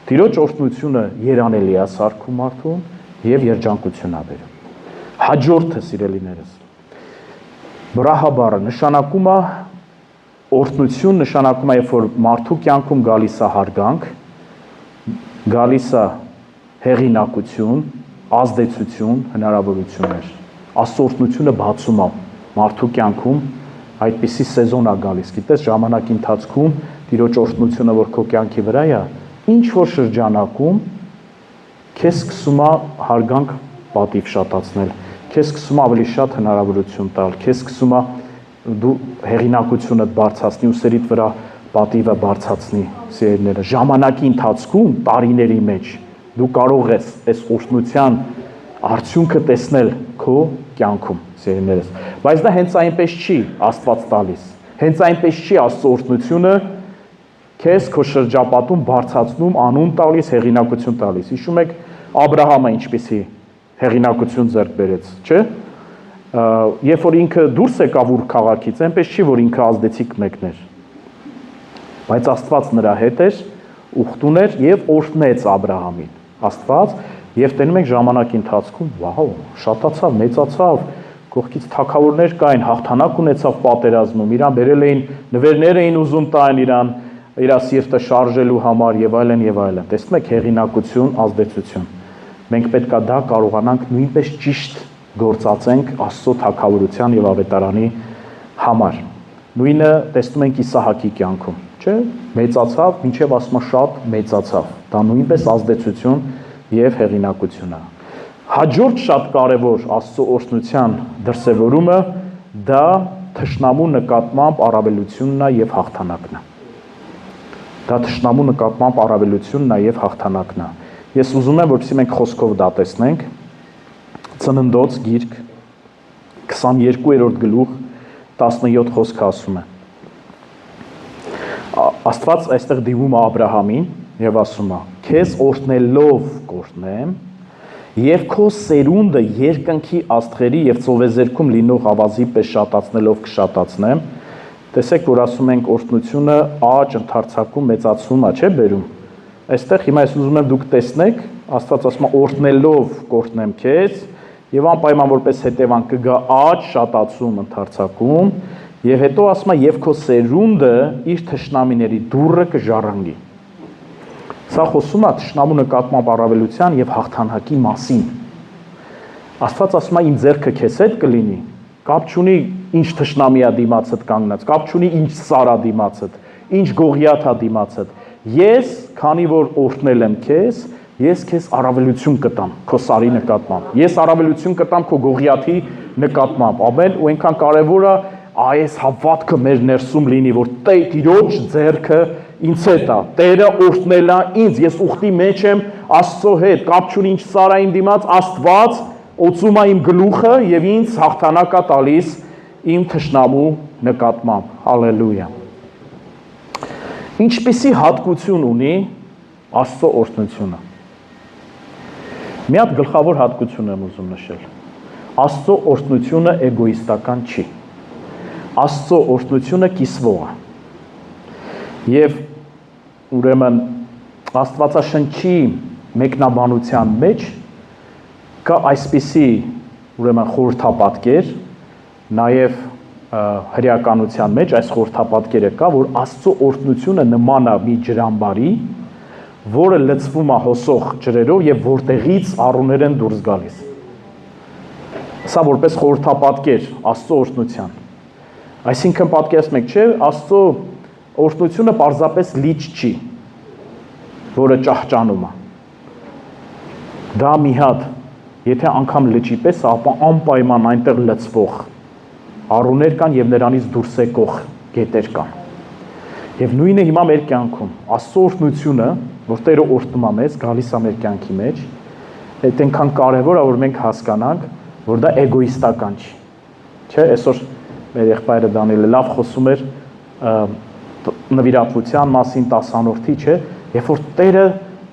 Տիրոջ օրհնությունը երանելի է սարքում մարդուն եւ երջանկություն է բերում։ Հաջորդը, սիրելիներս, բրահա բառը նշանակում է օրհնություն, նշանակում է, երբ որ մարդու կյանքում գալիս է հարգանք, գալիս է հեղինակություն, ազդեցություն, հնարավորություններ։ Աստծո օրհնությունը բացում է մարդու կյանքում, այդպիսի սեզոն է գալիս, գիտես, ժամանակի ընթացքում Տիրոջ օրհնությունը, որ քո կյանքի վրա է, ինչ որ շրջանակում քեզ սկսում է հարգանք պատիվ շատացնել, քեզ սկսում է ավելի շատ հնարավորություն տալ, քեզ սկսում է դու հեղինակությունդ բարձրացնի, ուսերիդ վրա պատիվը բարձրացնի, սիրելիները, ժամանակի ընթացքում, տարիների մեջ դու կարող ես այս օրհնության արդյունքը տեսնել քո կյանքում, սիրելիներս, բայց դա հենց այնպես չի Աստված տալիս, հենց այնպես չի Աստծո օրհնությունը քեզ քո շրջապատում բարձրացնում, անուն տալիս, հեղինակություն տալիս։ Հիշում եք Աբրահամը ինչպիսի հեղինակություն ձեռք բերեց, չէ՞։ Երբ որ ինքը դուրս եկավ Ուր քաղաքից, այնպես չի, որ ինքը ազդեցիկ մեկն էր։ Բայց Աստված նրա հետ էր, ուխտուն էր եւ օրհնեց Աբրահամին։ Աստված եւ տենում ենք ժամանակի ընթացքում, վաու, շատացավ, մեծացավ, կողքից թագավորներ կային, հաղթանակ ունեցավ պատերազմում, իրան բերել էին, նվերներ էին ուզում տան իրան, իր սիրտը շարժելու համար եւ այլն եւ այլն։ Տեսնում եք հեղինակություն, ազդեցություն։ Մենք պետք է դա կարողանանք նույնպես ճիշտ գործածենք Աստծո թագավորության եւ ավետարանի համար։ Նույնը տեսնում ենք Իսահակի կյանքում, չէ՞։ Մեծացավ, մինչեւ ասма շատ մեծացավ։ Դա նույնպես ազդեցություն եւ հեղինակություն է։ Հաջորդ շատ կարևոր Աստծո օրհնության դրսևորումը դա թշնամու նկատմամբ առավելությունն է եւ հաղթանակն է։ Դա թշնամու նկատմամբ առավելությունն է եւ հաղթանակն է։ Ես ուզում եմ, որպեսզի մենք խոսքով դա տեսնենք, Ծննդոց գիրք 22-րդ գլուխ 17 խոսքը ասում է։ Աստված այստեղ դիմում է Աբրահամին եւ ասում է. «Քեզ օրհնելով կօրհնեմ եւ քո սերունդը երկնքի աստղերի եւ ծովեզերքում լինող ավազի պես շատացնելով կշատացնեմ»։ Տեսեք, որ ասում ենք օրհնությունը աճ, ընդարձակում, մեծացում է, չէ՞ բերում։ Այստեղ հիմա ես ուզում եմ դուք տեսնեք, Աստված ասում է օրհնելով կօրհնեմ քեզ եւ անպայման որպես հետևանք կգա աճ, շատացում, ընդարձակում եւ հետո ասում է եւ քո սերունդը իր թշնամիների դուռը կժառանգի։ Սա խոսում է թշնամու նկատմամբ առավելության եւ հաղթանակի մասին։ Աստված ասում է իմ ձեռքը քեզ հետ կլինի, կապ չունի ինչ թշնամի է դիմացդ կանգնած, կապ չունի ինչ սարա դիմացդ, ինչ գողիաթ է դիմացդ։ Ես, քանի որ օրհնել եմ քեզ, ես քեզ առավելություն կտամ քո սարի նկատմամբ։ Ես առավելություն կտամ քո գողիաթի նկատմամբ։ Ամեն ու այնքան կարևոր է այս հավատքը մեր ներսում լինի, որ Տիրոջ ձեռքը ինձ հետ է, Տերը օրհնել է ինձ, ես ուխտի մեջ եմ Աստծո հետ, կապ չունի ինչ սարա իմ դիմաց, Աստված օծում է իմ գլուխը եւ ինձ հաղթանակ է տալիս իմ թշնամու նկատմամբ։ Հալելույա։ Ինչպիսի հատկություն ունի Աստծո օրհնությունը։ Մի հատ գլխավոր հատկություն եմ ուզում նշել։ Աստծո օրհնությունը էգոիստական չի։ Աստծո օրհնությունը կիսվող է։ Եվ ուրեմն Աստվածաշնչի մեկնաբանության մեջ կա այսպիսի ուրեմն խորհրդապատկեր, նաև հրեականության մեջ այս խորհրդապատկերը կա, որ Աստծո օրհնությունը նման է մի ջրամբարի, որը լցվում է հոսող ջրերով եւ որտեղից առուներ են դուրս գալիս։ Սա որպես խորհրդապատկեր Աստծո օրհնության։ Այսինքն պատկերացնեք, չէ, Աստծո օրհնությունը պարզապես լիճ չի, որը ճահճանում է։ Դա մի հատ, եթե անգամ լճի պես, ապա անպայման այնտեղ լցվող առուներ կան եւ նրանից դուրս եկող գետեր կան։ Եվ նույնը հիմա մեր կյանքում Աստծո օրհնությունը, որ Տերը օրհնում է մեզ, գալիս է մեր կյանքի մեջ, այդ այնքան կարևոր է, որ մենք հասկանանք, որ դա էգոիստական չի։ Չէ, այսօր մեր եղբայրը Դանիելը լավ խոսում էր նվիրատվության մասին 10-րդի, չէ, երբ որ Տերը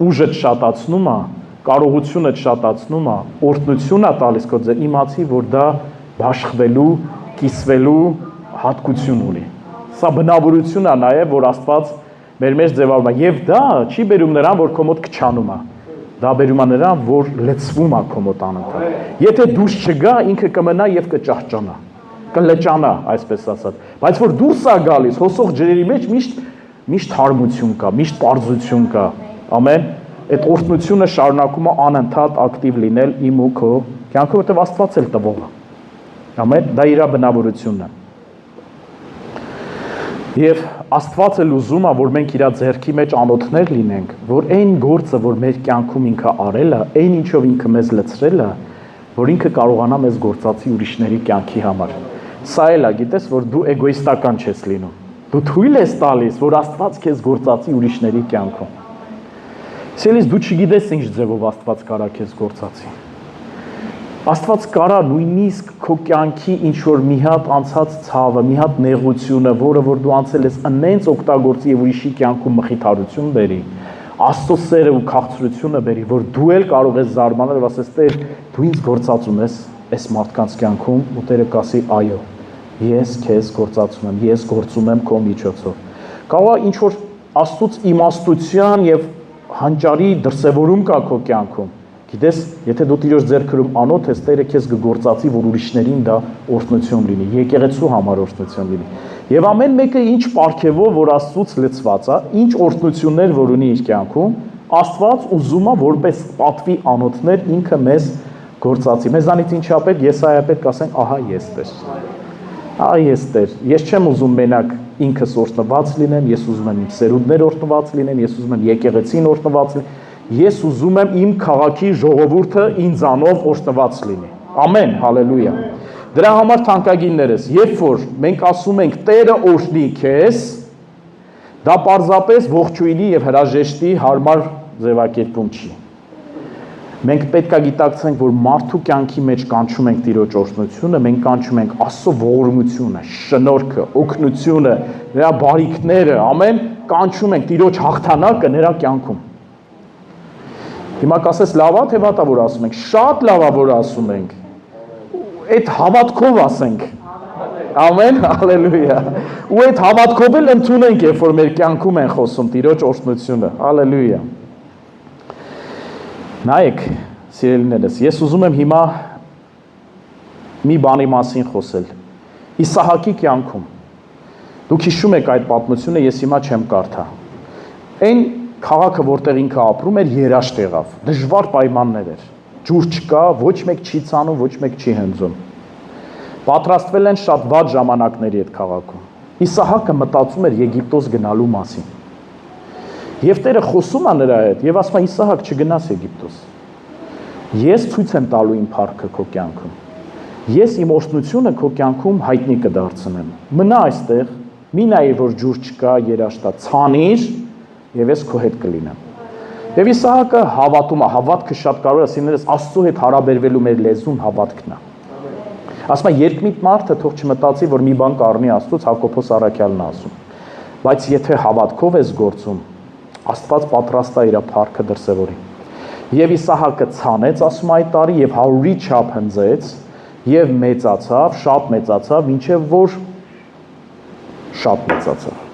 ուժը շատացնում է, կարողությունը շատացնում է, օրհնություն է տալիս քո ձեր, իմացի, որ դա բաշխվելու, կիսվելու հատկություն ունի։ Սա բնավորություն է նաև, որ Աստված մեր մեջ ձևավորում է, եւ դա չի բերում նրան, որ քո մոտ քչանում է։ Դա բերում է նրան, որ լցվում է քո մոտ անընդհատ։ Եթե դուրս չգա, ինքը կմնա եւ կճահճանա, կլճանա, այսպես ասած։ Բայց որ դուրս է գալիս, հոսող ջրերի մեջ միշտ հարմություն կա, միշտ պարզություն կա։ Ամեն։ Այդ օրհնությունը շարունակում է անընդհատ ակտիվ լինել իմ ու քո կյանքում, որտեղ Աստված էլ տվող է։ Ամեն, դա իր բնավորությունն է։ Եվ Աստված էլ ուզում է, որ մենք իր ձեռքի մեջ անոթներ լինենք, որ այն գործը, որ մեր կյանքում ինքը արել է, այն ինչով ինքը մեզ լցրել է, որ ինքը կարողանա մեզ գործածի ուրիշների կյանքի համար։ Սա էլ է, գիտես, որ դու էգոիստական չես լինում։ Դու թույլ ես տալիս, որ Աստված քեզ գործածի ուրիշների կյանքում։ Սիրելիս, դու չգիտես ինչ ձևով Աստված կարա քեզ գործածի։ Աստված կարա նույնիսկ քո կյանքի ինչ-որ մի հատ անցած ցավը, մի հատ նեղությունը, որը որ դու անցել ես, անենց օգտագործի եւ ուրիշի կյանքում մխիթարություն բերի, Աստծո սերը ու քաղցրությունը բերի, որ դու էլ կարող ես զարմանալ եւ ասես, Տեր, դու ինձ գործածում ես այս մարդկանց կյանքում, ու Տերը կասի, այո, ես քեզ գործածում եմ, ես գործում եմ քո միջոցով։ Կարող է ինչ-որ Աստծոց իմաստության եւ հանճարի դրսևորում կա քո կյանքում։ Գիտես, եթե դու Տիրոջ ձեռքերում անոթ ես, Տերը քեզ կգործածի, որ ուրիշներին դա օրհնություն լինի, եկեղեցու համար օրհնություն լինի։ Եվ ամեն մեկը ինչ պարգևով, որ Աստծուց լցված է, ինչ օրհնություններ որ ունի իր կյանքում, Աստված ուզում է որպես պատվի անոթներ ինքը մեզ գործածի։ Մեզանից ինչա պետք, Եսայա պետք ասենք, ահա ես Տեր։ Ահա ես Տեր։ Ես չեմ ուզում մենակ ինքս օրհնված լինեմ, ես ուզում եմ իմ սերունդներ օրհնված լինեն, ես ուզում եմ եկեղեցին օրհնված լինի։ Ես ուզում եմ իմ քաղաքի ժողովուրդը ինձանով օրհնված լինի։ Ամեն, հալելույա։ Դրա համար թանկագիններս, երբ որ մենք ասում ենք Տերը օրհնի քեզ, դա պարզապես ողջույնի եւ հրաժեշտի հարմար ձևակերպում չի։ Մենք պետք է գիտակցենք, որ մարդու կյանքի մեջ կանչում ենք Տիրոջ օրհնությունը, մենք կանչում ենք Աստծո ողորմությունը, շնորհքը, օգնությունը, նրա բարիքները, ամեն կանչում ենք Տիրոջ հաղթանակը նրա կյանքում։ Հիմա կասես լավ է թե վատ է որ ասում ենք, շատ լավ է որ ասում ենք։ Այդ հավատքով ասենք։ Ամեն, հալելույա։ Ու այդ հավատքով էլ ընդունենք, երբ որ մեր կյանքում են խոսում Տիրոջ օրհնությունը։ Հալելույա։ Նայեք, սիրելիներս, ես ուզում եմ հիմա մի բանի մասին խոսել։ Իսահակի կյանքում։ Դուք հիշում եք այդ պատմությունը, ես հիմա չեմ կարդա։ Այն քաղաքը, որտեղ ինքը ապրում էր, երաշտ եղավ, դժվար պայմաններ էր, ջուր չկա, ոչ մեկ չի ցանում, ոչ մեկ չի հնձում։ Պատրաստվել են շատ վատ ժամանակների այդ քաղաքում։ Իսահակը մտածում էր Եգիպտոս գնալու մասին։ Եվ Տերը խոսում է նրա հետ եւ ասում է Իսահակ չգնաս Եգիպտոս։ Ես ցույց եմ տալու իմ փառքը քո կյանքում։ Ես իմ օրհնությունը քո կյանքում հայտնի կդարձնեմ։ Մնա այստեղ, մի նայի որ ջուր չկա, երաշտա, ցանիր եւ ես քո հետ կլինեմ։ Եվ Իսահակը հավատում է, հավատքը շատ կարևոր է, ասինքն Աստծո հետ հարաբերվելու մեր լեզուն հավատքն է։ Ասում է երկմիտ մարդը թող չմտածի, որ մի բան կառնի Աստծոց, Հակոբոս առաքյալն է ասում։ Բայց եթե հավատքով ես գործում, Աստված պատրաստ է իր փառքը դրսևորի։ Եվ Իսահակը ցանեց, ասում այդ տարի, եւ 100-ի չափ հնձեց, եւ մեծացավ, շատ մեծացավ, մինչեւ որ շատ մեծացավ։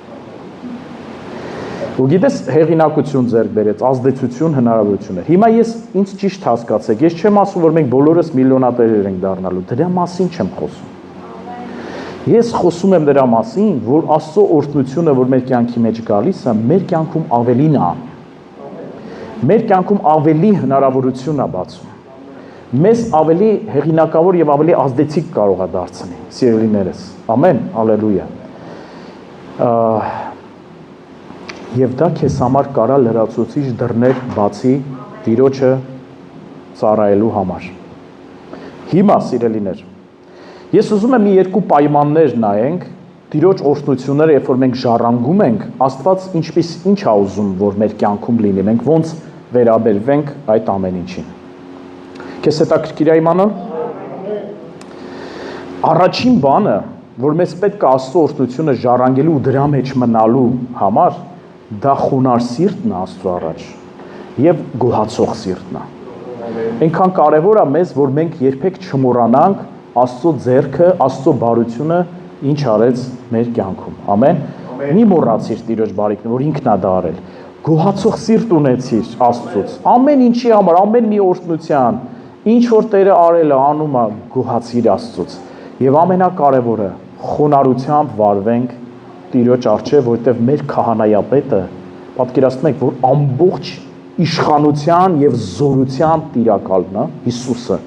Ու գիտես, հեղինակություն ձեռք բերեց, ազդեցություն, հնարավորություններ։ Հիմա ես ինձ ճիշտ հասկացեք, ես չեմ ասում, որ մենք բոլորս միլիոնատերեր ենք դառնալու, դրա մասին չեմ խոսում։ Ես խոսում եմ դրա մասին, որ Աստծո օրհնությունը, որ մեր կյանքի մեջ գալիս է, մեր կյանքում ավելին է։ Մեր կյանքում ավելի հնարավորություն է բացում։ Մեզ ավելի հեղինակավոր եւ ավելի ազդեցիկ կարող է դարձնել, սիրելիներս։ Ամեն, հալելույա։ Եվ դա քեզ համար կարա լրացուցիչ դռներ բացի Տիրոջը ծառայելու համար։ Հիմա, սիրելիներ, ես ուզում եմ մի երկու պայմաններ նայենք, Տիրոջ օրհնությունները, երբ որ մենք ժառանգում ենք, Աստված ինչ է ուզում, որ մեր կյանքում լինի, մենք ոնց վերաբերվենք այդ ամեն ինչին։ Քեզ հետաքրքիր է իմանալ։ Առաջին բանը, որ մեզ պետք է Աստծո օրհնությունը ժառանգելու ու դրա մեջ մնալու համար, դա խոնար սիրտն է Աստծո առաջ եւ գոհացող սիրտն է։ Այնքան կարևոր է մեզ, որ մենք երբեք չմոռանանք Աստծո ձեռքը, Աստծո բարությունը ինչ արեց մեր կյանքում։ Ամեն։ Մի մոռացիր Տիրոջ բարիքն, որ ինքն է դա արել։ Գոհացող սիրտ ունեցիր Աստծոց։ Ամեն ինչի համար, ամեն մի օրհնության, ինչ որ Տերը արել է, անում է, գոհացիր Աստծոց։ Եվ ամենակարևորը, խոնարհությամբ վարվենք Տիրոջ առջև, որտեղ մեր քահանայապետը, պատկերացնում եք, որ ամբողջ իշխանության եւ զորության տիրակալն է, Հիսուսը։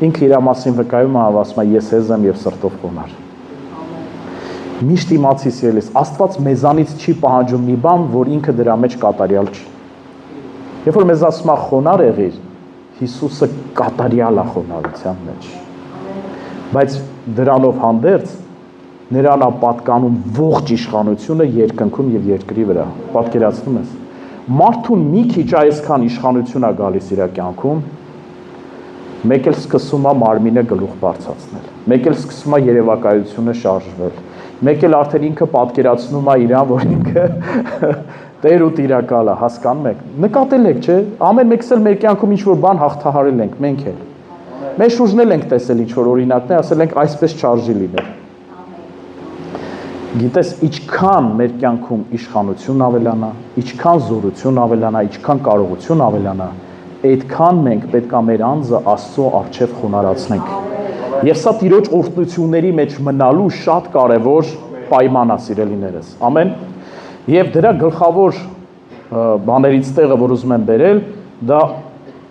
Ինքը իր մասին վկայում է, ասում է, ես հեզ եմ եւ սրտով խոնար։ Միշտ իմացի սիրելիս, Աստված մեզանից չի պահանջում մի բան, որ ինքը դրա մեջ կատարյալ չի։ Երբ որ մեզ ասում է խոնար եղիր, Հիսուսը կատարյալ է խոնարհության մեջ։ Բայց դրանով հանդերձ նրան է պատկանում ողջ իշխանությունը երկնքում եւ երկրի վրա։ Պատկերացնում ես։ Մարդուն մի քիչ այսքան իշխանություն է գալիս իր կյանքում, մեկ էլ սկսում է մարմինը գլուխ բարձրացնել, մեկ էլ սկսում է երևակայությունը շարժվել, մեկ էլ արդեն ինքը պատկերացնում է իրան, որ ինքը Տեր ու տիրակալ է, հասկանում եք։ Նկատել եք, չէ՞, ամեն մեկս էլ մեր կյանքում ինչ որ բան հաղթահարել ենք, մենք էլ։ Մեր շուրջն էլ ենք տեսել ինչ որ օրինակներ, ասել ենք այսպես չարժի լինել։ Գիտես, ինչքան մեր կյանքում իշխանություն ավելանա, ինչքան զորություն ավելանա, ինչքան կարողություն ավելանա, այդքան մենք պետք է մեր անձը Աստծո առջև խոնարհացնենք։ Եվ սա Տիրոջ օրհնությունների մեջ մնալու շատ կարևոր պայման է, սիրելիներս։ Ամեն։ Եվ դրա գլխավոր բաներից տեղը, որ ուզում եմ բերել, դա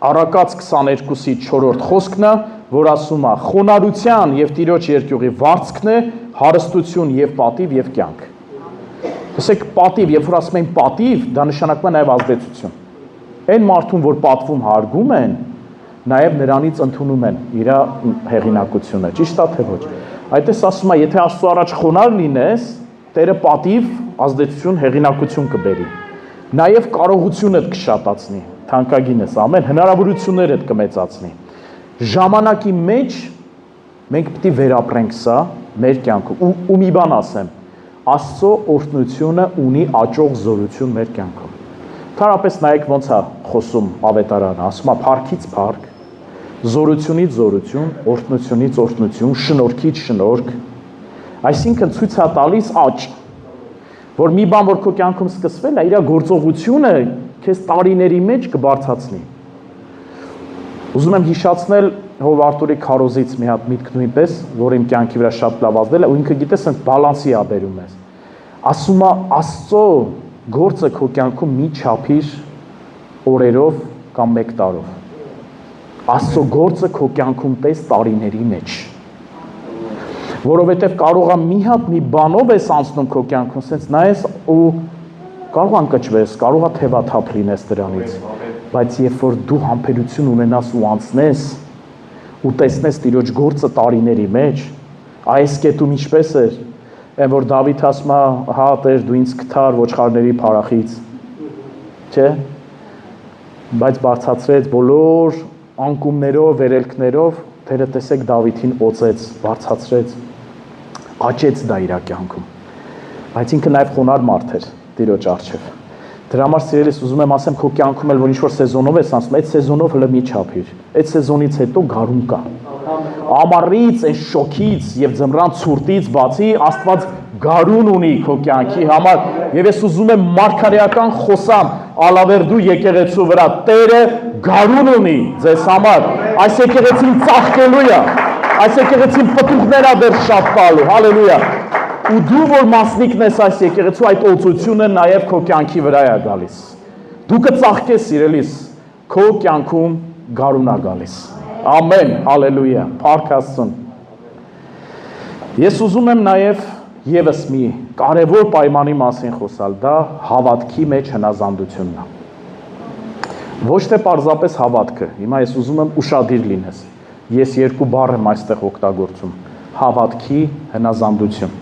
Առակաց 22-ի 4-րդ խոսքն է, որ ասում է. խոնարհության եւ Տիրոջ երկյուղի վարձքն է հարստություն եւ պատիվ եւ կյանք։ Տեսեք, պատիվ, երբ որ ասում են պատիվ, դա նշանակում է նաեւ ազդեցություն։ Այն մարդուն, որ պատվում հարգում են, նաեւ նրանից ընդունում են իր հեղինակությունը, ճիշտ է թե ոչ։ Այդպես ասում է, եթե Աստծո առաջ խոնարհ լինես, Տերը պատիվ, ազդեցություն, հեղինակություն կբերի։ Նաեւ կարողությունդ կշատացնի, թանկագինս, ամեն, հնարավորություններդ կմեծացնի։ Ժամանակի մեջ մենք պետք է վերապրենք սա մեր կյանքում։ Ու մի բան ասեմ, Աստծո օրհնությունը ունի աճող զորություն մեր կյանքում։ Թարապես նայեք ոնց է խոսում ավետարանը, ասում է փառքից փառք, զորությունից զորություն, օրհնությունից օրհնություն, շնորհքից շնորհք։ Այսինքն ցույց է տալիս աճ, որ մի բան, որ քո կյանքում սկսվել է, իր գործողությունը քեզ տարիների մեջ կբարձրացնի։ Ուզում եմ հիշացնել Հով Արտուրի քարոզից մի հատ միտք նույնպես, որ իմ կյանքի վրա շատ լավ ազդել է, ու ինքը գիտես ընդ բալանսի է բերում ես։ Ասում է Աստծո գործը քո կյանքում մի չափիր օրերով կամ մեկ տարով։ Աստծո գործը քո կյանքում տես տարիների մեջ։ Որովհետև կարող է մի հատ մի բանով ես անցնում քո կյանքում, սենց նայես ու կարող անկճվես, կարող է թևաթափ լինես դրանից, բայց երբ որ դու համբերություն ունենաս ու անցնես ու տեսնես Տիրոջ գործը տարիների մեջ, այս կետում ինչպես էր, այն որ Դավիթ ասում է, հա Տեր դու ինձ գտար ոչխարների փարախից, չէ՞, բայց բարձրացրեց բոլոր անկումներով, վերելքներով, Տերը տեսեք Դավիթին օծեց, բարձրացրեց, աճեց դա իր կյանքում, բայց ինքը նաև խոնարհ մարդ էր Տիրոջ առջև։ Դրա համար սիրելիս ուզում եմ ասեմ քո կյանքում էլ որ ինչ որ սեզոնով ես անցնում, այդ սեզոնով հələ մի չափիր։ Այդ սեզոնից հետո գարուն կա։ Ամառից, այս շոքից եւ ձմռան ցուրտից բացի Աստված գարուն ունի քո կյանքի համար եւ ես ուզում եմ մարգարեական խոսամ Ալավերդու եկեղեցու վրա Տերը գարուն ունի ձեզ համար այս եկեղեցին ծաղկելու է այս եկեղեցին պտուղներ է դեռ շատ տալու հալելույա ու դու որ մասնիկն ես այս եկեղեցու այդ օծությունը նաեւ քո կյանքի վրա է գալիս դու կծաղկես սիրելիս քո կյանքում գարուն է գալիս ամեն հալելույա փառք Աստծուն ես ուզում եմ նաեւ Եվս մի կարևոր պայմանի մասին խոսալ, դա հավատքի մեջ հնազանդությունն է։ Ոչ թե պարզապես հավատքը, հիմա ես ուզում եմ ուշադիր լինես։ Ես երկու բառ եմ այստեղ օգտագործում։ Հավատքի հնազանդություն։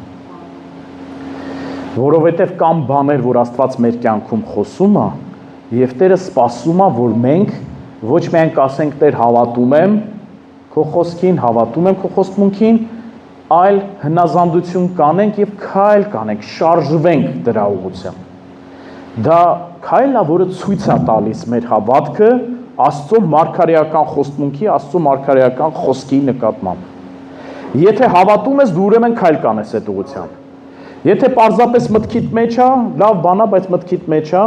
Որովհետև կան բաներ, որ Աստված մեր կյանքում խոսում է, եւ Տերը սպասում է, որ մենք ոչ միայն կասենք Տեր հավատում եմ քո խոսքին, հավատում եմ քո խոստմունքին, այլ հնազանդություն կանենք եւ քայլ կանենք, շարժվենք դրա ուղղությամբ։ Դա քայլն է, որը ցույց է տալիս մեր հավատքը Աստծո մարգարեական խոստմունքի, Աստծո մարգարեական խոսքի նկատմամբ։ Եթե հավատում ես, դու ուրեմն քայլ կանես այդ ուղղությամբ։ Եթե պարզապես մտքիդ մեջ է, լավ բան է, բայց մտքիդ մեջ է,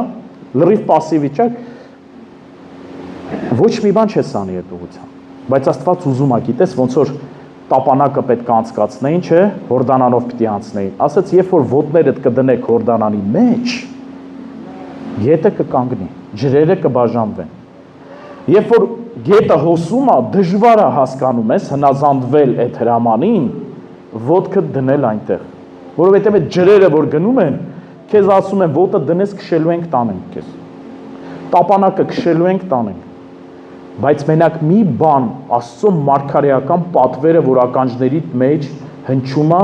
լրիվ пассив վիճակ, ոչ մի բան չես անի այդ ուղղությամբ։ Բայց Աստված ուզում է, գիտես, ոնց որ տապանակը պետք է անցկացնեին, չէ, հորդանանով պիտի անցնեին։ Ասաց, երբ որ ոտներդ կդնեք հորդանանի մեջ, գետը կկանգնի, ջրերը կբաժանվեն։ Երբ որ գետը հոսում է, դժվար է հասկանում ես հնազանդվել այդ հրամանին, ոտքը դնել այնտեղ։ Որովհետև այդ ջրերը որ գնում են, քեզ ասում են ոտը դնես քշելու ենք տանենք քեզ։ Տապանակը քշելու ենք տանենք։ Բայց մենակ մի բան Աստծո մարգարեական պատվերը, որ ականջներիդ մեջ հնչում է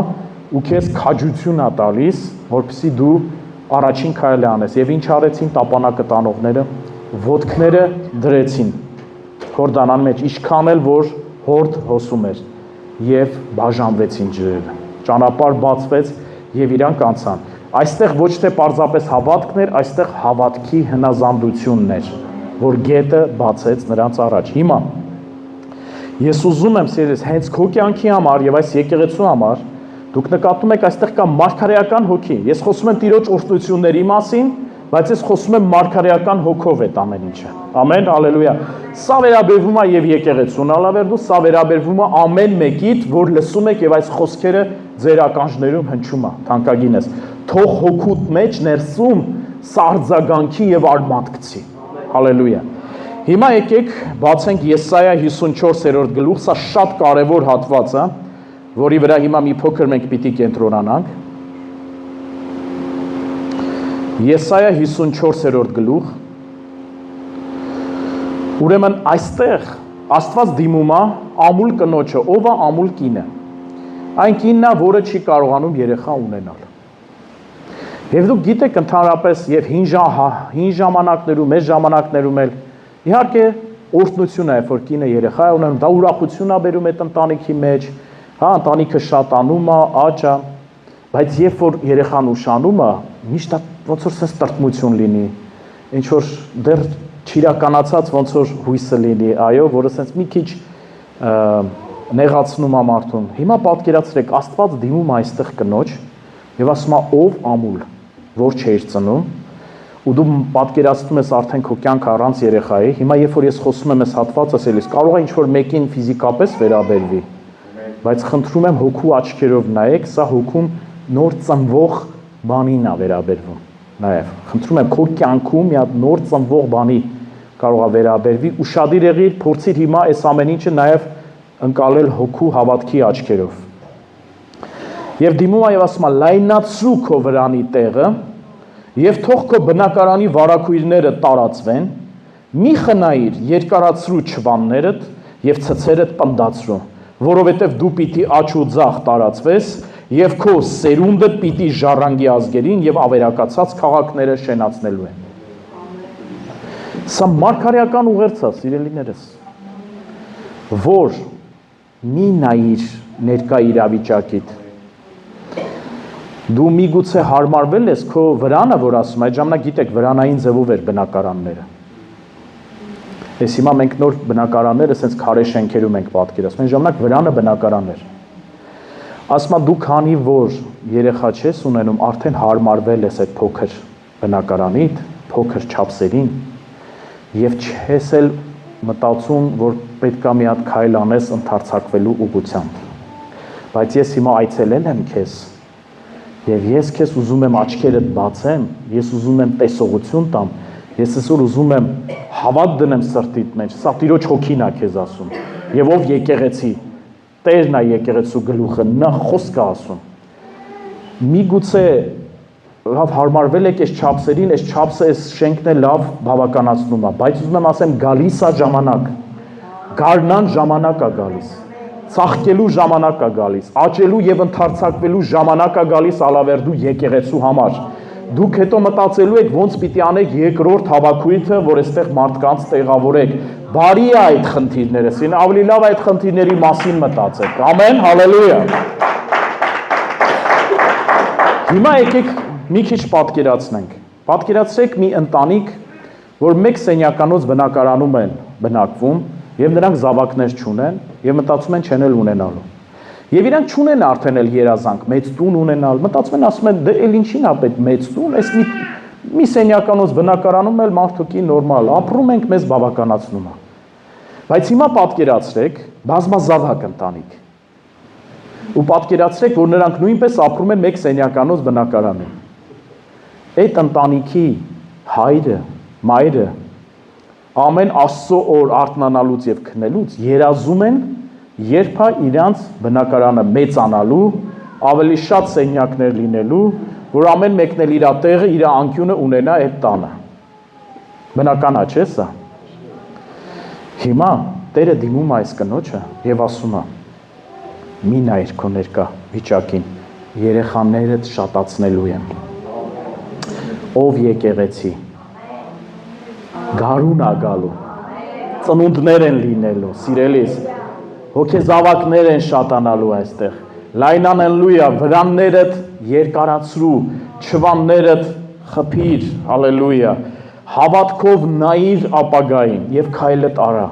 ու քեզ քաջություն է տալիս, որպեսզի դու առաջին քայլը անես։ Եվ ինչ արեցին տապանակը տանողները, ոտքները դրեցին Հորդանան մեջ, ինչքան էլ որ հորդ հոսում էր, եւ բաժանվեցին ջրերը։ Ճանապարհ բացվեց եւ իրանք անցան։ Այստեղ ոչ թե պարզապես հավատքն էր, այստեղ հավատքի հնազանդությունն էր, որ գետը բացեց նրանց առաջ։ Հիմա ես ուզում եմ սիրելիս հենց քո կյանքի համար եւ այս եկեղեցու համար դուք նկատում եք այստեղ կա մարգարեական հոգի։ Ես խոսում եմ Տիրոջ օրհնությունների մասին, բայց ես խոսում եմ մարգարեական հոգով այդ ամեն ինչը։ Ամեն, հալելույա։ Սա վերաբերվում է եւ եկեղեցուն Ալավերդու, սա վերաբերվում է ամեն մեկիդ, որ լսում եք եւ այս խոսքերը ձեր ականջներում հնչում է, թանկագինս։ Թող հոգուտ մեջ ներսում սարձագանքի եւ արմատ գցի։ Հալելույա։ Հիմա եկեք բացենք Եսայա 54-րդ գլուխ, սա շատ կարևոր հատված է, որի վրա հիմա մի փոքր մենք պիտի կենտրոնանանք։ Եսայա 54-րդ գլուխ։ Ուրեմն այստեղ Աստված դիմում է ամուլ կնոջը, ով է ամուլ կինը։ Այն կինն է, որը չի կարողանում երեխա ունենալ։ Եվ դուք գիտեք ընդհանրապես եւ հին ժամանակներում, մեր ժամանակներում էլ իհարկե օրհնություն է, որ կինը երեխա է ունենում, դա ուրախություն է բերում այդ ընտանիքի մեջ, հա, ընտանիքը շատանում է, աճ է, բայց երբ որ երեխան ուշանում է, միշտ ոնց որ sense տրտմություն լինի, ինչ որ դեռ չիրականացած ոնց որ հույսը լինի, այո, որը sense մի քիչ նեղացնում է մարդուն։ Հիմա պատկերացրեք, Աստված դիմում է այստեղ կնոջ եւ ասում է ով ամուլ, որ չէր ծնում, ու դու պատկերացնում ես արդեն քո կյանքը առանց երեխայի։ Հիմա երբ որ ես խոսում եմ այս հատվածը, ասելիս կարող է ինչ որ մեկին ֆիզիկապես վերաբերվի, բայց խնդրում եմ հոգու աչքերով նայեք, սա հոգում նոր ծնվող բանին է վերաբերվում։ Նաեւ խնդրում եմ քո կյանքում մի հատ նոր ծնվող բանի կարող է վերաբերվի, ուշադիր եղիր, փորձիր հիմա այս ամեն ինչը նաեւ ընկալել հոգու հավատքի աչքերով։ Եվ դիմում է եւ ասում է լայնացրու քո վրանի տեղը եւ թող քո բնակարանի վարակույրները տարածվեն, մի խնայիր երկարացրու չվաններդ եւ ցցերդ պնդացրու, որովհետեւ դու պիտի աճ ու ձախ տարածվես եւ քո սերունդը պիտի ժառանգի ազգերին եւ ավերակացած քաղաքները շենացնելու են։ Սա մարգարեական ուղերձ է, սիրելիներս, որ մի նայիր ներկա իրավիճակիդ։ Դու միգուցե հարմարվել ես քո վրանը, որ ասում, այդ ժամանակ գիտեք վրանային ձևով էր բնակարանները։ Ես հիմա մենք նոր բնակարանները ասենց քարե շենքերում ենք պատկերացնում։ Այն ժամանակ վրանը բնակարան էր։ Ասма դու քանի որ երեխա չես ունենում, արդեն հարմարվել ես այդ փոքր բնակարանիդ, փոքր չափսերին եւ չես էլ մտածում, որ պետքա մի հատ քայլ անես ընդարձակվելու ուղղությամբ։ Բայց ես հիմա այցելել եմ քեզ եւ ես քեզ ուզում եմ աչքերդ բացեմ, ես ուզում եմ տեսողություն տամ, ես այսօր ուզում եմ հավատ դնեմ սրտիդ մեջ, սա Տիրոջ հոգին է քեզ ասում։ Եվ ով եկեղեցի, Տերն է եկեղեցու գլուխը, նա խոսք է ասում։ Միգուցե լավ հարմարվել եք այս չափսերին, այս չափսը, այս շենքն է լավ բավականացնում է, բայց ուզում եմ ասեմ գալիս է ժամանակ, գարնան ժամանակ է գալիս, ծաղկելու ժամանակ է գալիս, աճելու եւ ընդարձակվելու ժամանակ է գալիս ալավերդու եկեղեցու համար։ Դուք հետո մտածելու եք ոնց պիտի անեք երկրորդ հավաքույթը, որ այստեղ մարդկանց տեղավորեք։ Բարի է այդ խնդիրները, սին ավելի լավ այդ խնդիրների մասին մտածեք։ Ամեն, հալելույա։ Հիմա եկեք մի քիչ պատկերացնենք։ Պատկերացրեք մի ընտանիք, որ մեկ սենյականոց բնակարանում են բնակվում, եւ նրանք զավակներ չունեն, եւ մտածում են չեն էլ ունենալու։ Եվ իրանք չունեն արդեն էլ երազանք, մեծ տուն ունենալ, մտածում են, ասում են, դե էլ ինչին է պետք մեծ տուն, այս մի սենյականոց բնակարանում էլ մարդուկի նորմալ, ապրում ենք, մեզ բավականացնում է։ Բայց հիմա պատկերացրեք բազմազավակ ընտանիք։ Ու պատկերացրեք, որ նրանք նույնպես ապրում են մեկ սենյականոց բնակարանում։ Այդ ընտանիքի հայրը, մայրը ամեն Աստծո օր արթնանալուց եւ քնելուց երազում են երբ իրանց բնակարանը մեծանալու, ավելի շատ սենյակներ լինելու, որ ամեն մեկն էլ իր տեղը, իր անկյունը ունենա այդ տանը։ Բնական է, չէ՞ սա։ Հիմա Տերը դիմում է այս կնոջը եւ ասում է. մի նայր քո ներկա վիճակին, երեխաներդ շատացնելու եմ։ Ով եկեղեցի, գարուն է գալու, ծնունդներ են լինելու, սիրելիս, հոգեզավակներ են շատանալու այստեղ, լայնանալույա, վրաններդ երկարացրու, չվաններդ խփիր, հալելույա, հավատքով նայիր ապագային եւ քայլդ արա,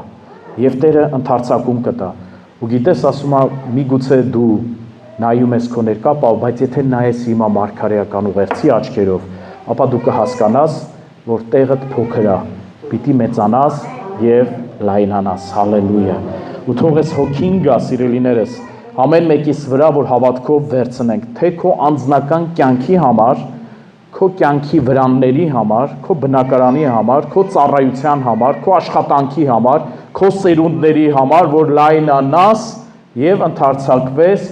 եւ Տերը ընդարձակում կտա։ Ու գիտես, ասում է, միգուցե դու նայում ես քո ներկա, բայց եթե նայես հիմա մարգարեական ուղերձի աչքերով, ապա դու կհասկանաս, որ տեղդ փոքր է, պիտի մեծանաս եւ լայնանաս, հալելույա։ Ու թող ես հոգին գա, սիրելիներս, ամեն մեկիս վրա, որ հավատքով վերցնենք, թե քո անձնական կյանքի համար, քո կյանքի վրանների համար, քո բնակարանի համար, քո ծառայության համար, քո աշխատանքի համար, քո սերունդների համար, որ լայնանաս եւ ընդարձակվես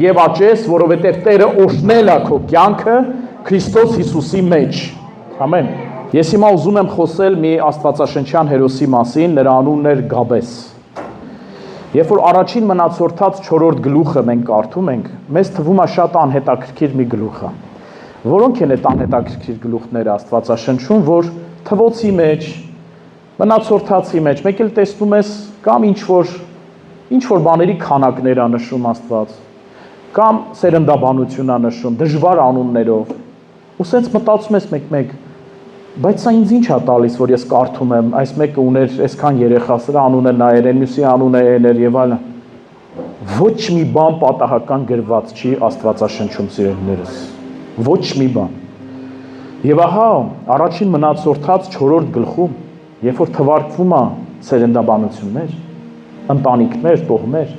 եւ աճես, որովհետեւ Տերը օրհնել է քո կյանքը Քրիստոս Հիսուսի մեջ։ Ամեն։ Ես հիմա ուզում եմ խոսել մի աստվածաշնչյան հերոսի մասին, նրա անունն էր Գաբես։ Երբ որ առաջին մնացորդած 4-րդ գլուխը մենք կարդում ենք, մեզ թվում է շատ անհետաքրքիր մի գլուխ է։ Որոնք են այդ անհետաքրքիր գլուխները Աստվածաշնչում, որ թվոցի մեջ, մնացորդացի մեջ, մեկ էլ տեսնում ես կամ ինչ որ բաների քանակներ է նշում Աստված, կամ սերնդաբանություն է նշում դժվար անուններով։ Ու սենց մտածում ես մեկ-մեկ, բայց սա ինձ ինչ է տալիս, որ ես կարդում եմ, այս մեկը ուներ այսքան երեխա, սրա անունը նա էր, մյուսի անունը այն էր եւ այլն։ Ոչ մի բան պատահական գրված չի Աստվածաշնչում, սիրելիներս։ Ոչ մի բան։ Եվ ահա առաջին մնացորդած 4-րդ գլխում, երբ որ թվարկվում է սերնդաբանություններ, ընտանիքներ, տոհմեր,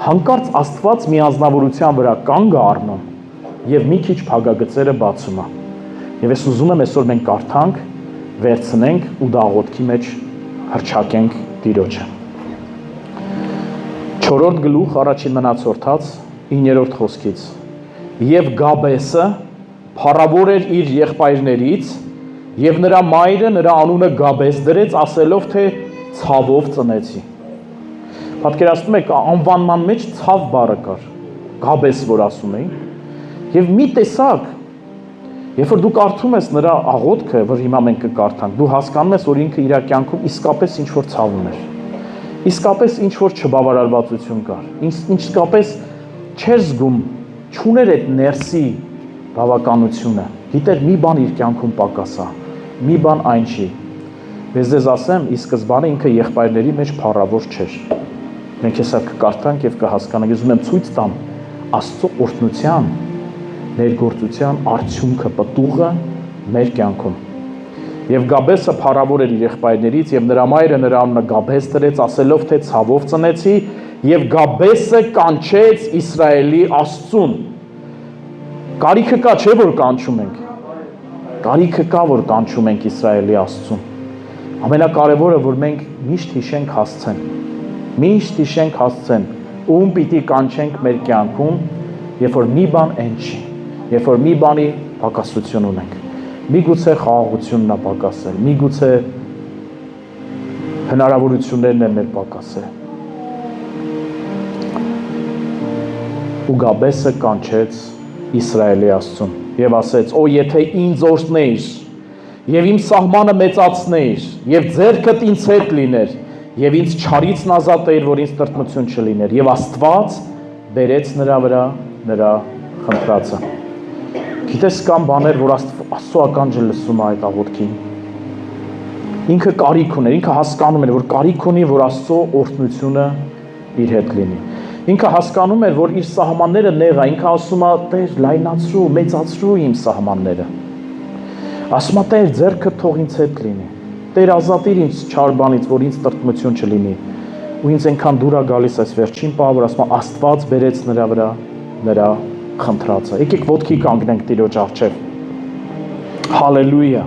հանկարծ Աստված մի անձնավորության վրա կանգ է առնում եւ մի քիչ փագագծերը բացում է։ Եվ ես ուզում եմ այսօր մենք կարդանք, վերցնենք ու դա աղոթքի մեջ հռչակենք Տիրոջը։ 4-րդ գլուխ առաջին մնացորդած 9-րդ խոսքից։ Եվ Գաբեսը փառավոր էր իր եղբայրներից, եւ նրա մայրը նրա անունը Գաբես դրեց, ասելով թե ցավով ծնեցի։ Պատկերացնում եք, անվանման մեջ ցավ բառը կար, Գաբես որ ասում էին, եւ մի տեսակ Երբ որ դու կարդում ես նրա աղոթքը, որ հիմա մենք կկարդանք, դու հասկանում ես, որ ինքը իր կյանքում իսկապես ինչ-որ ցավ ուներ։ Իսկապես ինչ-որ չբավարարվածություն կար։ Իսկապես չէր զգում, չուներ այդ ներսի բավականությունը։ Գիտեր, մի բան իր կյանքում պակաս է, մի բան այն չի։ Ես ձեզ ասեմ, ի սկզբանե ինքը եղբայրների մեջ փառավոր չէր։ Մենք հեսա կկարդանք եւ կհասկանանք։ Ես ուզում եմ ցույց տամ Աստծո օրհնության, ներգործության արդյունքը, պտուղը մեր կյանքում։ Եվ Գաբեսը փառավոր էր իր եղբայրներից եւ նրա մայրը նրա անունը Գաբես դրեց, ասելով թե ցավով ծնեցի, եւ Գաբեսը կանչեց Իսրայելի Աստծուն։ Կարիքը կա, չէ՞ որ կանչում ենք։ Կարիքը կա, որ կանչում ենք Իսրայելի Աստծուն։ Ամենակարևորը, որ մենք միշտ հիշենք հասցեն։ Միշտ հիշենք հասցեն, ում պիտի կանչենք մեր կյանքում, երբ որ մի բան այն չի, երբ որ մի բանի պակասություն ունենք։ Միգուցե խաղաղությունն է պակասել, միգուցե հնարավորություններն են մեր պակասել։ Ու Գաբեսը կանչեց Իսրայելի Աստծուն եւ ասեց. «Օ եթե ինձ օրհնեիր եւ իմ սահմանը մեծացնեիր եւ ձեռքդ ինձ հետ լիներ եւ ինձ չարից ազատեիր, որ ինձ տրտմություն չլիներ»։ Եվ Աստված բերեց նրա վրա նրա խնդրածը։ Գիտես կան բաներ, որ Աստծո ականջը լսում է այդ աղոթքին։ Ինքը կարիք ուներ, ինքը հասկանում էր, որ կարիք ունի, որ Աստծո օրհնությունը իր հետ լինի։ Ինքը հասկանում էր, որ իր սահմանները նեղ է, ինքը ասում է. «Տեր, լայնացրու, մեծացրու իմ սահմանները»։ Ասում է. «Տեր, ձեռքը թող ինձ հետ լինի։ Տեր, ազատիր ինձ չար բանից, որ ինձ տրտմություն չլինի»։ Ու ինձ այնքան դուր է գալիս այս վերջին պահը, որ ասում է Աստված բերեց նրա վրա նրա խնդրածը։ Եկեք ոտքի կանգնենք Տիրոջ առջև։ Հալելույա։